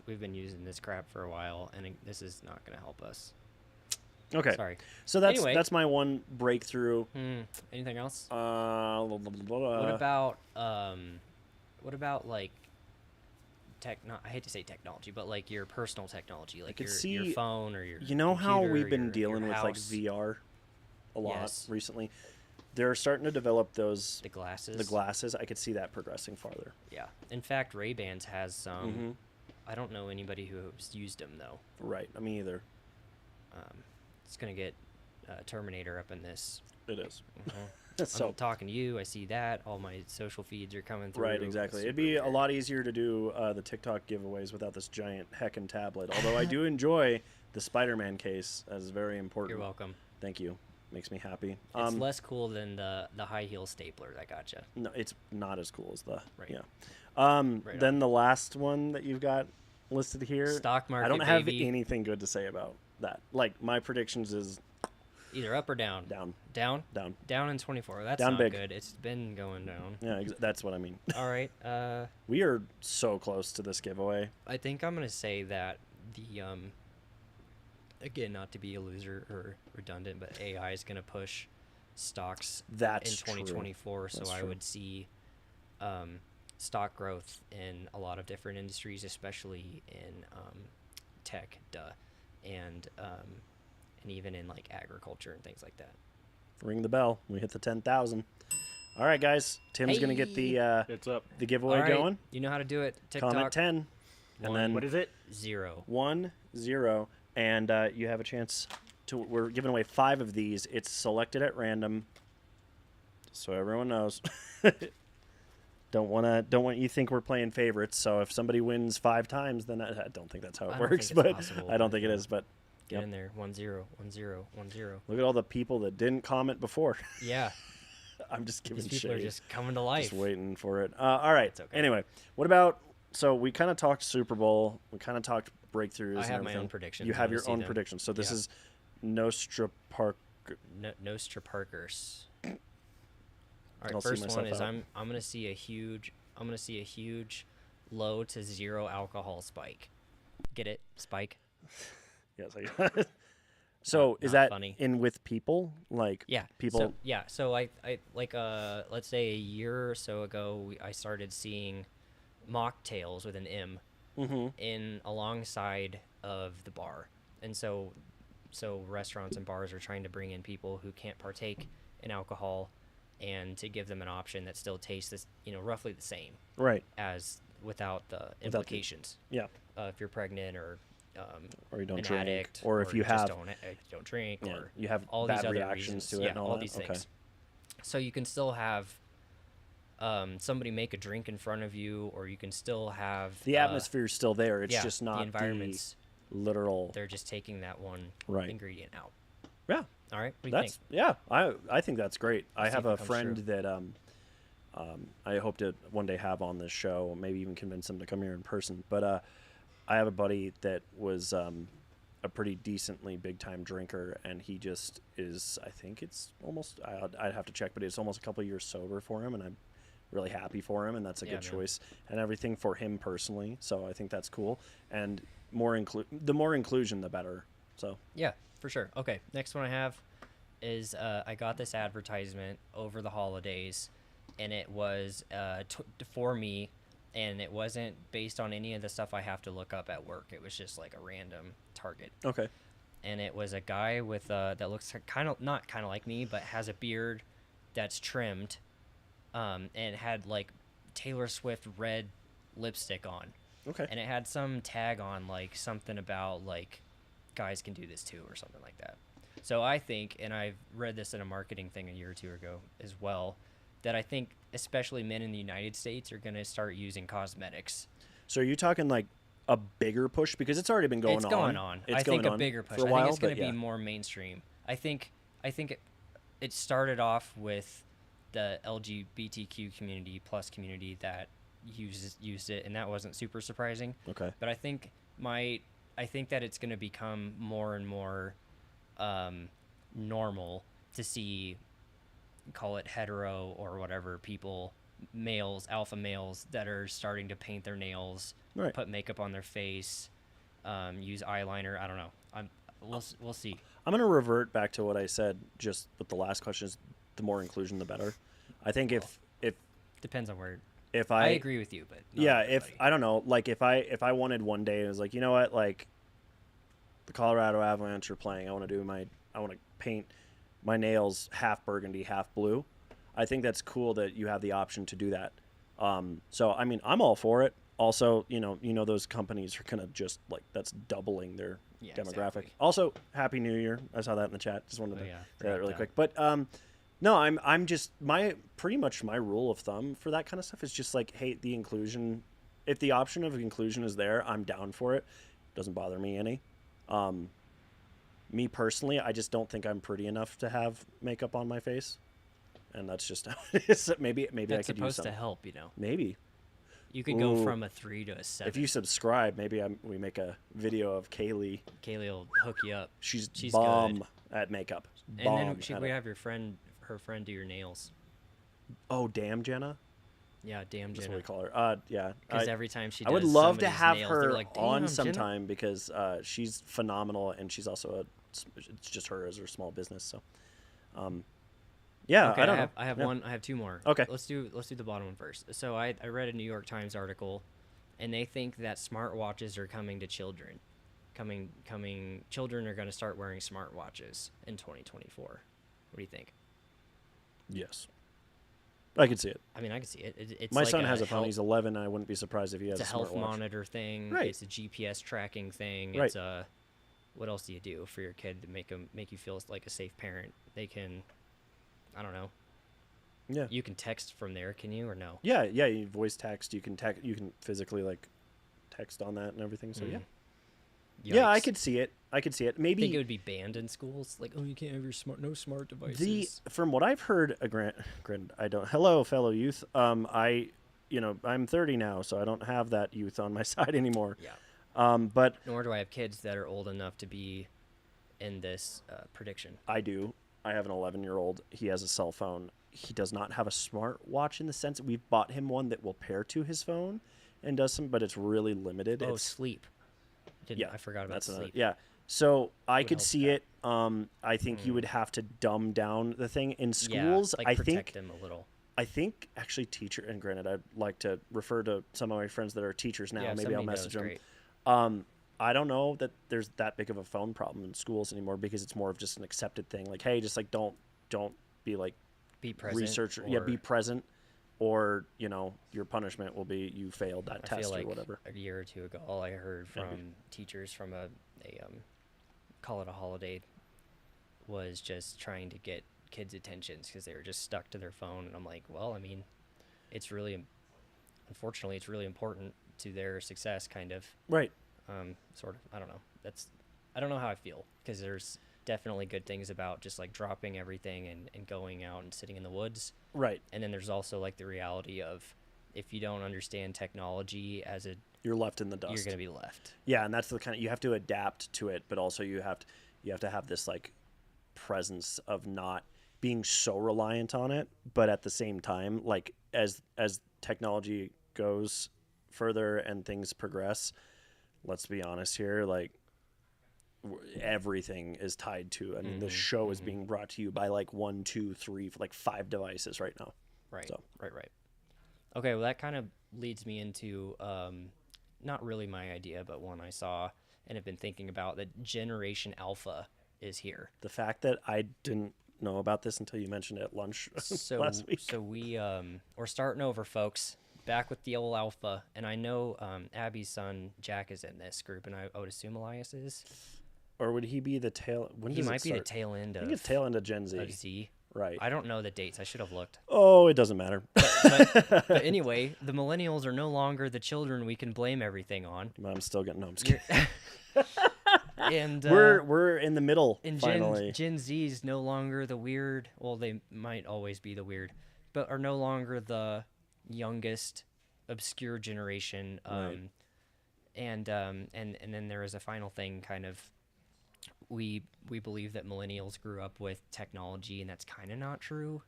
We've been using this crap for a while, and this is not going to help us. Okay. Sorry. So that's Anyway. that's my one breakthrough. Anything else? What What about like I hate to say technology, but like your personal technology, like could your see- phone or your You know how computer, we've been your dealing with like house, VR a lot Yes. recently? They're starting to develop those the glasses. the glasses. I could see that progressing farther. Yeah. In fact, Ray-Bans has some. Mhm. I don't know anybody who's used them though. Right. Me either. It's gonna get Terminator up in this. It is. I'm So talking to you. I see that all my social feeds are coming through. right, exactly. It's It'd super be a weird. lot easier to do the TikTok giveaways without this giant heckin' tablet. Although I do enjoy the Spider-Man case as very important. You're welcome. Thank you. Makes me happy. It's less cool than the high heel stapler that gotcha. No, it's not as cool as the Right. yeah. Right Then the last one that you've got listed here. Stock market. I don't have baby. anything good to say about that. Like my predictions is Either up or down. down, Down. down. Down in 24. That's Down not big. good. It's been going down. Yeah, that's what I mean. All right. We are so close to this giveaway. I think I'm gonna say that the again, not to be a loser or redundant, but AI is gonna push stocks That's in 2024. So That's I true. would see stock growth in a lot of different industries, especially in tech, and even in like agriculture and things like that. Ring the bell. We hit the 10,000. All right, guys. Tim's gonna get the It's up. giveaway All right, going. you know how to do it. TikTok. Comment 10, and One. then What is it? 0. 1-0, and you have a chance to. We're giving away 5 of these. It's selected at random, so everyone knows. Don't want you to think we're playing favorites. So if somebody wins 5 times, then I don't think that's how it I don't works. think it's But possible, I don't but, think it is. But Get Yep. in there. 1-0, 1-0, 1-0. look at all the people that didn't comment before. Yeah. I'm just giving These people are shade. just coming to life. Just waiting for it. All right. It's okay. Anyway, what about? So we kind of talked Super Bowl. We kind of talked breakthroughs. I and have my everything. own predictions. You I have wanna your see own them. predictions. So this Yeah. is Nostra Park. Nostra Parkers. All right, I'll see first one myself is out. I'm gonna see a huge low to zero alcohol spike. Get it? Spike. Yes. So is not that funny. in with people? Like Yeah. people. So I like let's say a year or so ago I started seeing mocktails with an M in alongside of the bar, and so restaurants and bars are trying to bring in people who can't partake in alcohol, and to give them an option that still tastes this, roughly the same Right. as without the implications. Yeah. If you're pregnant or Or you don't an drink, addict, or if you just have don't drink, yeah, or you have all bad these other reactions reasons. to it Yeah, and all that? these Okay. things. So you can still have somebody make a drink in front of you, or you can still have The atmosphere's still there. It's yeah, just not the environment's. literal. They're just taking that one Right. ingredient out. Yeah. All right, what do you That's think? yeah. I think that's great. I see have if it a comes friend true. that I hope to one day have on this show. Maybe even convince him to come here in person. But I have a buddy that was a pretty decently big time drinker, and he just is. I think it's almost. I'd have to check, but it's almost a couple years sober for him, and I'm really happy for him, and that's a Yeah, good man. choice and everything for him personally. So I think that's cool, and the more inclusion, the better. So Yeah, for sure. Okay, next one I have is I got this advertisement over the holidays, and it was for me, and it wasn't based on any of the stuff I have to look up at work. It was just like a random target, okay, and it was a guy with that looks not kind of like me, but has a beard that's trimmed, and had like Taylor Swift red lipstick on, okay, and it had some tag on like something about like guys can do this too or something like that. So I think, and I've read this in a marketing thing a year or two ago as well, that I think especially men in the United States are going to start using cosmetics. So are you talking like a bigger push, because it's already been going on? It's going on. It's I think going a on bigger push. for a I while, think it's going but to yeah. be more mainstream. I think it started off with the LGBTQ community plus community that used it, and that wasn't super surprising. Okay. But I think that it's going to become more and more normal to see, call it hetero or whatever, alpha males that are starting to paint their nails, Right. put makeup on their face, use eyeliner. I don't know. We'll see. I'm going to revert back to what I said just with the last question: is the more inclusion, the better. I think if Depends on where. I agree with you, but not yeah, everybody. if I don't know, like if I wanted one day, it was like, you know what, like the Colorado Avalanche are playing, I want to paint my nails half burgundy, half blue. I think that's cool that you have the option to do that. So I mean, I'm all for it. Also, those companies are gonna just like, that's doubling their Yeah, demographic. exactly. Also, Happy New Year. I saw that in the chat. Just wanted Oh, to yeah, say that forgot really that. quick. But no, I'm just pretty much my rule of thumb for that kind of stuff is just like, hey, the inclusion. If the option of inclusion is there, I'm down for it. Doesn't bother me any. Me personally, I just don't think I'm pretty enough to have makeup on my face, and that's just how it is. Maybe That's I could use supposed some. to help, Maybe You could go Ooh. from a 3 to a 7. if you subscribe, maybe we make a video of Kaylee. Kaylee will hook you up. She's She's bomb good. at makeup. And Bomb then at we it. have her friend do your nails. Oh, damn, Jenna. Yeah, damn That's Jenna. what we call her. Yeah. Because every time she I would does love to somebody's have nails, her they're like, on "Damn, Jenna." sometime because she's phenomenal, and she's also it's just her as her small business. So, yeah, Okay, I don't know. I have Yeah. one. I have two more. Okay. Let's do the bottom one first. So I read a New York Times article, and they think that smartwatches are coming to children. Children are going to start wearing smartwatches in 2024. What do you think? Yes, I can see it. I mean, I can see it. It's My like son has a health- phone. He's 11. I wouldn't be surprised if he has It's a a health smartwatch. monitor thing. Right. It's a GPS tracking thing. Right. It's a what else do you do for your kid to make you feel like a safe parent? They can, I don't know, Yeah. You can text from there, can you, or no? Yeah, yeah. You voice text. You can physically like text on that and everything. So yeah. Yeah, I Yikes. could see it. I could see it. I Maybe think it would be banned in schools. Like, oh, you can't have no smart devices. from what I've heard, I don't. Hello, fellow youth. I'm 30 now, so I don't have that youth on my side anymore. Yeah. But Nor do I have kids that are old enough to be in this prediction. I do. I have an 11-year-old. He has a cell phone. He does not have a smartwatch in the sense that we've bought him one that will pair to his phone and does some, but it's really limited. Oh, It's sleep. I forgot about sleep. yeah. So I could help see that. it. I think you would have to dumb down the thing in Yeah, schools. like I protect think them a little. I think actually teacher, and granted, I'd like to refer to some of my friends that are teachers now. Yeah, if Maybe I'll somebody message knows, them. great. I don't know that there's that big of a phone problem in schools anymore because it's more of just an accepted thing. Like, hey, just like don't be like Be present. research. Or, Yeah, be present, or your punishment will be you failed that I test feel like or whatever. a year or two ago, all I heard from teachers from a call it a holiday was just trying to get kids' attentions because they were just stuck to their phone. And I'm like, well, I mean, unfortunately, it's really important to their success, kind of. Right. Sort of. I don't know. I don't know how I feel because there's definitely good things about just like dropping everything and going out and sitting in the woods. Right. And then there's also like the reality of if you don't understand technology You're left in the dust. you're going to be left. Yeah, and that's the kind of you have to adapt to it, but also you have to have this like presence of not being so reliant on it, but at the same time, like as technology goes further and things progress, let's be honest here, like everything is tied to. I mean, this show is being brought to you by like 1, 2, 3, like 5 devices right now. Right. So. Right. Okay, well, that kind of leads me into not really my idea, but one I saw and have been thinking about, that Generation Alpha is here. The fact that I didn't know about this until you mentioned it at lunch last week. So we're starting over, folks. Back with the old Alpha, and I know Abby's son Jack is in this group, and I would assume Elias is. Or would he be the tail? When He does it might be the start? tail end I of, think it's tail end of Gen Z. of Z. Right. I don't know the dates. I should have looked. Oh, it doesn't matter. But anyway, the millennials are no longer the children we can blame everything on. I'm still getting. No, I'm just kidding. And We're in the middle. and Finally. Gen Z is no longer the weird. Well, they might always be the weird, but are no longer the youngest, obscure generation. Right. And then there is a final thing, kind of. We believe that millennials grew up with technology, and that's kind of not true.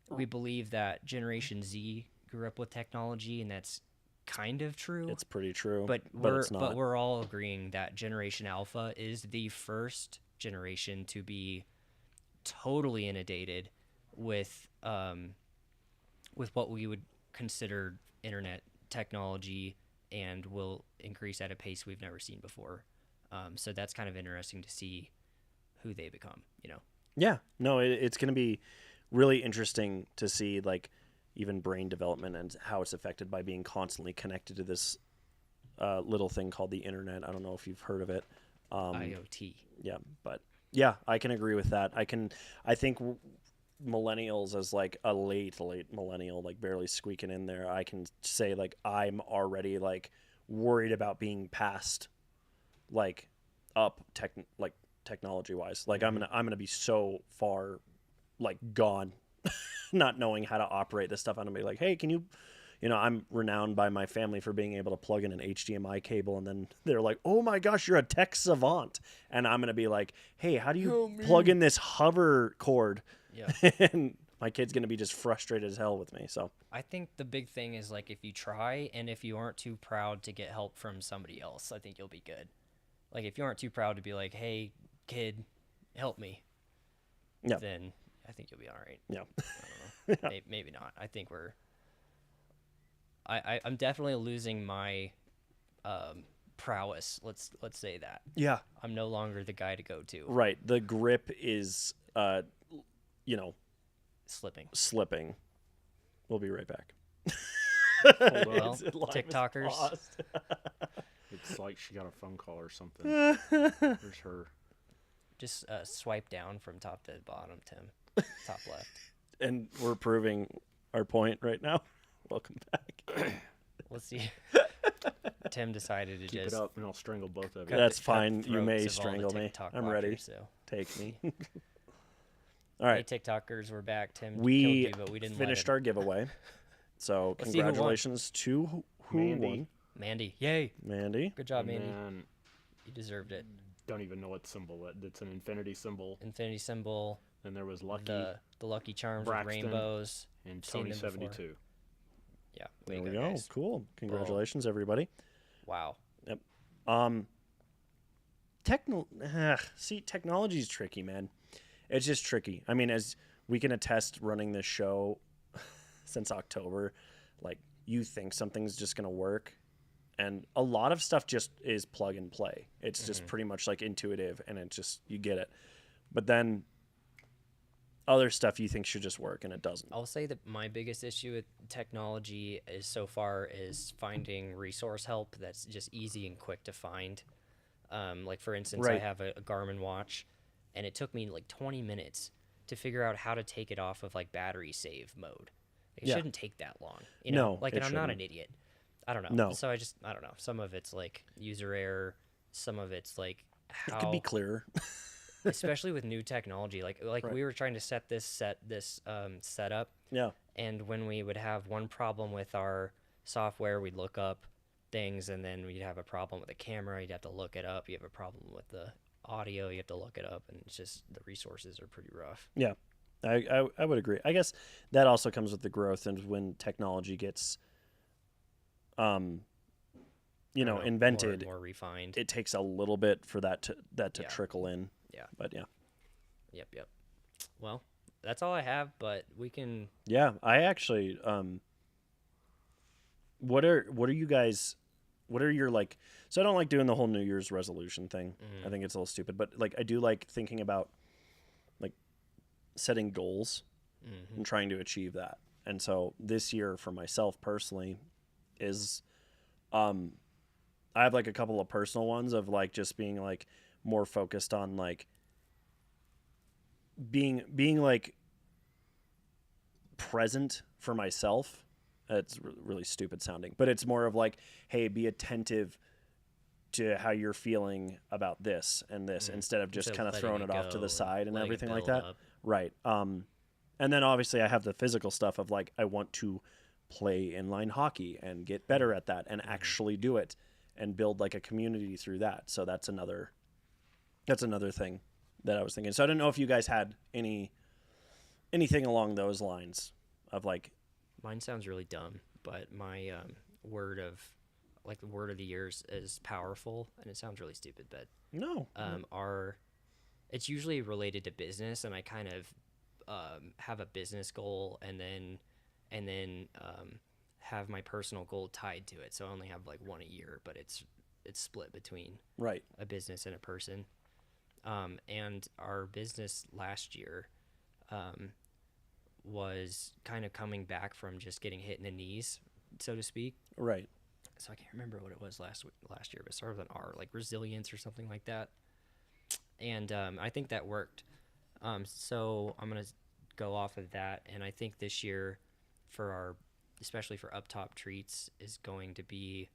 We believe that Generation Z grew up with technology, and that's kind of true. It's pretty true, but it's not. But we're all agreeing that Generation Alpha is the first generation to be totally inundated with what we would consider internet technology, and will increase at a pace we've never seen before. So that's kind of interesting to see who they become, Yeah, no, it's going to be really interesting to see, like, even brain development and how it's affected by being constantly connected to this little thing called the internet. I don't know if you've heard of it. IoT. Yeah, but yeah, I can agree with that. I think millennials, as like a late millennial, like barely squeaking in there, I can say like I'm already like worried about being passed like up technology wise. Like I'm gonna be so far like gone not knowing how to operate this stuff. I'm gonna be like, hey, can you I'm renowned by my family for being able to plug in an HDMI cable, and then they're like, oh my gosh, you're a tech savant, and I'm gonna be like, hey, how do you plug in this hover cord? Yeah. And my kid's gonna be just frustrated as hell with me. So I think the big thing is, like, if you try, and if you aren't too proud to get help from somebody else, I think you'll be good. Like, if you aren't too proud to be like, hey, kid, help me, yeah, then I think you'll be all right. yeah. I don't know. Maybe not. I think I'm definitely losing my prowess. Let's say that. Yeah. I'm no longer the guy to go to. Right. The grip is, slipping. We'll be right back. Well, TikTokers. It's like she got a phone call or something. There's her. Just swipe down from top to bottom, Tim. Top left. And we're proving our point right now. Welcome back. Let's see. Tim decided to Keep just it up, and I'll strangle both of you. cut That's cut fine. the You may throats of all the strangle me. TikTok I'm watchers, ready. So. Take me. All right. Hey, TikTokers, we're back. Tim We killed you, but we didn't finished let our giveaway. So Let's see who won. congratulations to who Mandy. won. him. Mandy. Yay. Mandy. Good job, And Mandy. then, You deserved it. don't even know what symbol it's an infinity symbol. Infinity symbol. And there was Lucky The Lucky Charms Braxton. with rainbows. and seen Tony them before. 72. Yeah. There way we to go. guys. Cool. Congratulations, everybody. Wow. Technology is tricky, man. It's just tricky. I mean, as we can attest running this show since October, like you think something's just going to work. And a lot of stuff just is plug and play. It's just pretty much like intuitive and it just, you get it. But then other stuff you think should just work and it doesn't. I'll say that my biggest issue with technology is so far is finding resource help that's just easy and quick to find. Like for instance, I Right. have a Garmin watch, and it took me like 20 minutes to figure out how to take it off of like battery save mode. It Yeah. shouldn't take that long, you know. No, like, it and I'm not shouldn't. an idiot. I don't know. No. So I don't know. Some of it's like user error. Some of it's like It could be how, clearer. especially with new technology. Like Right. we were trying to set this setup. Yeah. And when we would have one problem with our software, we'd look up things, and then we'd have a problem with the camera, you'd have to look it up. You have a problem with the audio, you have to look it up, and it's just the resources are pretty rough. Yeah, I would agree. I guess that also comes with the growth and when technology gets, I don't know, invented. more refined. It takes a little bit for that to Yeah. trickle in. Yeah. But yeah. Yep. Well, that's all I have, but we can. Yeah, I actually what are you guys, what are your like, so I don't like doing the whole New Year's resolution thing. I think it's a little stupid, but like I do like thinking about like setting goals and trying to achieve that. And so this year for myself personally is I have like a couple of personal ones of like just being like more focused on like being like present for myself. It's really stupid sounding, but it's more of like, hey, be attentive to how you're feeling about this and this instead of just Instead of kind of letting throwing it it off to go the and side and letting it everything like build that. up. Right. And then obviously I have the physical stuff of like, I want to play inline hockey and get better at that and actually do it and build like a community through that. So that's another thing that I was thinking. So I don't know if you guys had anything along those lines of like, Mine sounds really dumb, but my word of the year is powerful, and it sounds really stupid, but no, it's usually related to business, and I kind of have a business goal and then have my personal goal tied to it. So I only have like one a year, but it's split between right. a business and a person. And our business last year was kind of coming back from just getting hit in the knees, so to speak. Right. So I can't remember what it was last year, but it started with an R, like resilience or something like that. And I think that worked. So I'm gonna go off of that, and I think this year, especially for UpTop Treats, is going to be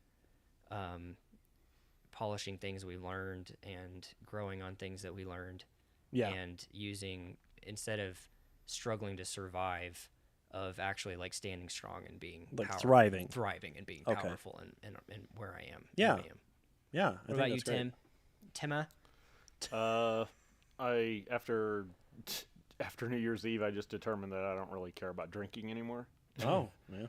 polishing things we learned and growing on things that we learned. Yeah. And using, instead of struggling to survive, of actually like standing strong and being Like thriving and being Okay. powerful and where I am. Yeah. who I am. Yeah. What about you, Tim? Timma? I after New Year's Eve, I just determined that I don't really care about drinking anymore. Oh, yeah.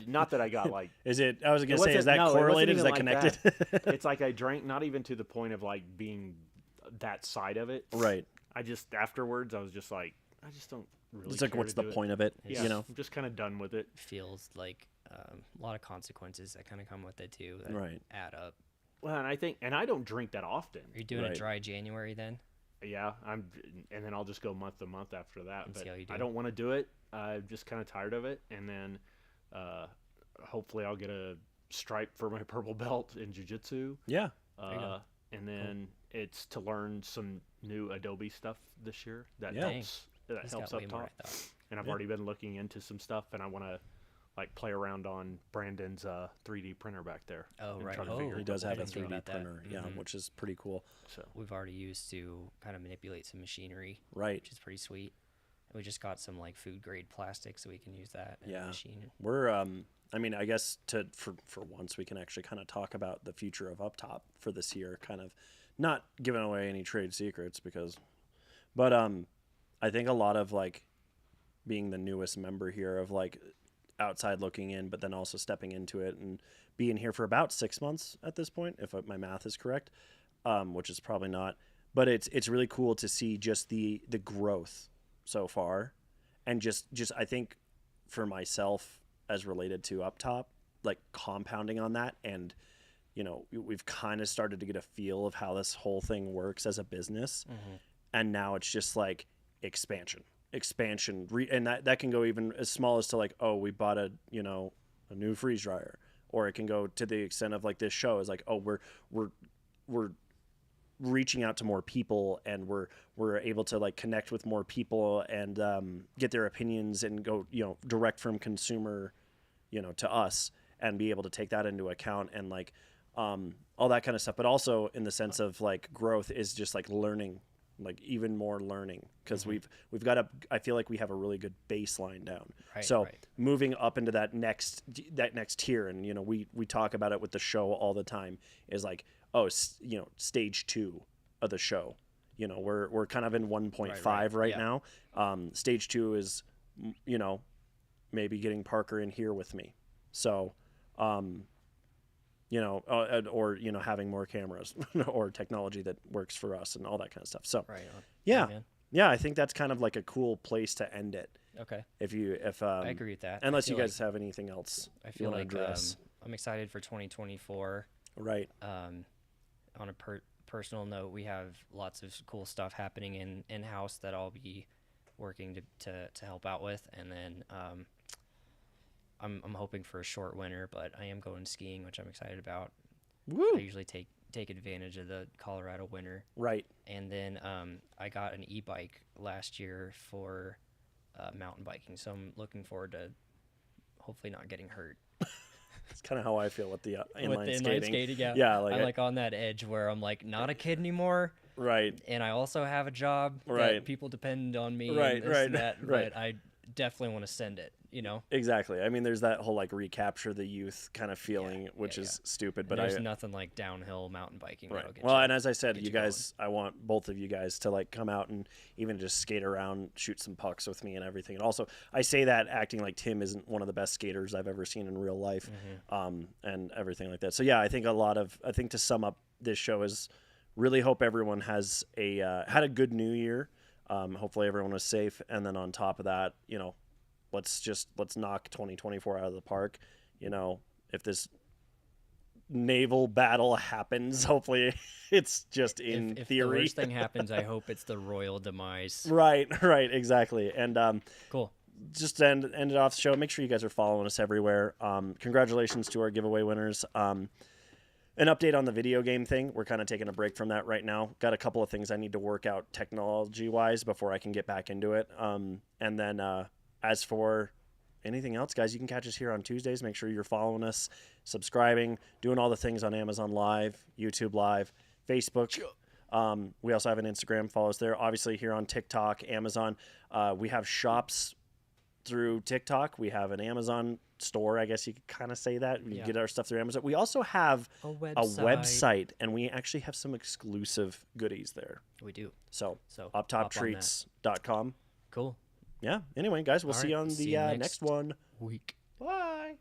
Not that I got like. Is it? I was It gonna say, is wasn't- that no, it wasn't correlated? Is that even like connected? It's like I drank, not even to the point of like being that side of it. Right. I just afterwards, I was just like, I just don't really. It's like, care what's to the do it. point of it? Yeah, You know. I'm just kind of done with it. Feels like a lot of consequences that kind of come with it too, that Right. add up. Well, and I don't drink that often. Are you doing a Right. dry January then? Yeah, and then I'll just go month to month after that. And But see how you do. I don't want to do it. I'm just kind of tired of it, and then hopefully I'll get a stripe for my purple belt in jiu-jitsu. Yeah. you go. And then it's to learn some new Adobe stuff this year that Yeah. helps that He's helps got way up more, top. I thought. And I've already been looking into some stuff, and I want to like play around on Brandon's 3D printer back there. Oh, and right. try to Oh, figure He a does couple have a things out 3D about that. printer, yeah, Mhm. which is pretty cool. So We've already used to kind of manipulate some machinery, Right. which is pretty sweet. And we just got some like food grade plastic, so we can use that in the Yeah. machine. We're I mean, I guess for once we can actually kind of talk about the future of UpTop for this year, kind of not giving away any trade secrets but I think a lot of like being the newest member here of like outside looking in, but then also stepping into it and being here for about 6 months at this point, if my math is correct, which is probably not. But it's really cool to see just the growth so far, and just I think for myself as related to UpTop, like compounding on that, and we've kind of started to get a feel of how this whole thing works as a business, and now it's just like expansion, and that can go even as small as to like, oh, we bought a new freeze dryer, or it can go to the extent of like this show is like, oh, we're reaching out to more people, and we're able to like connect with more people and get their opinions and go direct from consumer to us, and be able to take that into account, and like all that kind of stuff. But also in the sense of like growth is just like learning, like even more learning, because we've got I feel like we have a really good baseline down. Right, So right. moving up into that next tier, and we talk about it with the show all the time, is like, oh, stage 2 of the show. We're kind of in 1.5 right yeah. now. Stage 2 is maybe getting Parker in here with me. So or having more cameras or technology that works for us and all that kind of stuff. So Right on. yeah, man. yeah, I think that's kind of like a cool place to end it. Okay. If I agree with that. unless I you feel guys have anything else I you feel want to like address. I'm excited for 2024. Right. On a personal note, we have lots of cool stuff happening in house that I'll be working to help out with, and then I'm hoping for a short winter, but I am going skiing, which I'm excited about. Woo. I usually take advantage of the Colorado winter. Right. And then I got an e-bike last year for mountain biking, so I'm looking forward to hopefully not getting hurt. It's kind of how I feel with the inline With the skating. inline skating, yeah. Yeah, I'm like on that edge where I'm like not a kid anymore, right. and I also have a job Right. that people depend on me, Right, and this right, and that, right. but I definitely want to send it, Exactly. I mean, there's that whole like recapture the youth kind of feeling, which is stupid, but there's nothing like downhill mountain biking. right. That'll get Well, you, and as I said, get you you guys, I want both of you guys to like come out and even just skate around, shoot some pucks with me and everything. And also, I say that acting like Tim isn't one of the best skaters I've ever seen in real life, and everything like that. So yeah, I think to sum up this show is really hope everyone has had a good New Year. Hopefully everyone was safe, and then on top of that, let's knock 2024 out of the park. If this naval battle happens, hopefully it's just in if theory. the worst thing happens, I hope it's the royal demise. Right, exactly. And Cool. just to end it off the show, make sure you guys are following us everywhere. Congratulations to our giveaway winners. An update on the video game thing. We're kind of taking a break from that right now. Got a couple of things I need to work out technology-wise before I can get back into it. And then as for anything else, guys, you can catch us here on Tuesdays. Make sure you're following us, subscribing, doing all the things on Amazon Live, YouTube Live, Facebook. We also have an Instagram. Follow us there. Obviously, here on TikTok, Amazon. We have shops through TikTok. We have an Amazon store, I guess you could kind of say that. We get our stuff through Amazon. We also have A website, and we actually have some exclusive goodies there. We do. So hop on that. UpTopTreats.com. Cool. Yeah. Anyway, guys, we'll All see you right, on see the you next next one. Week. Bye.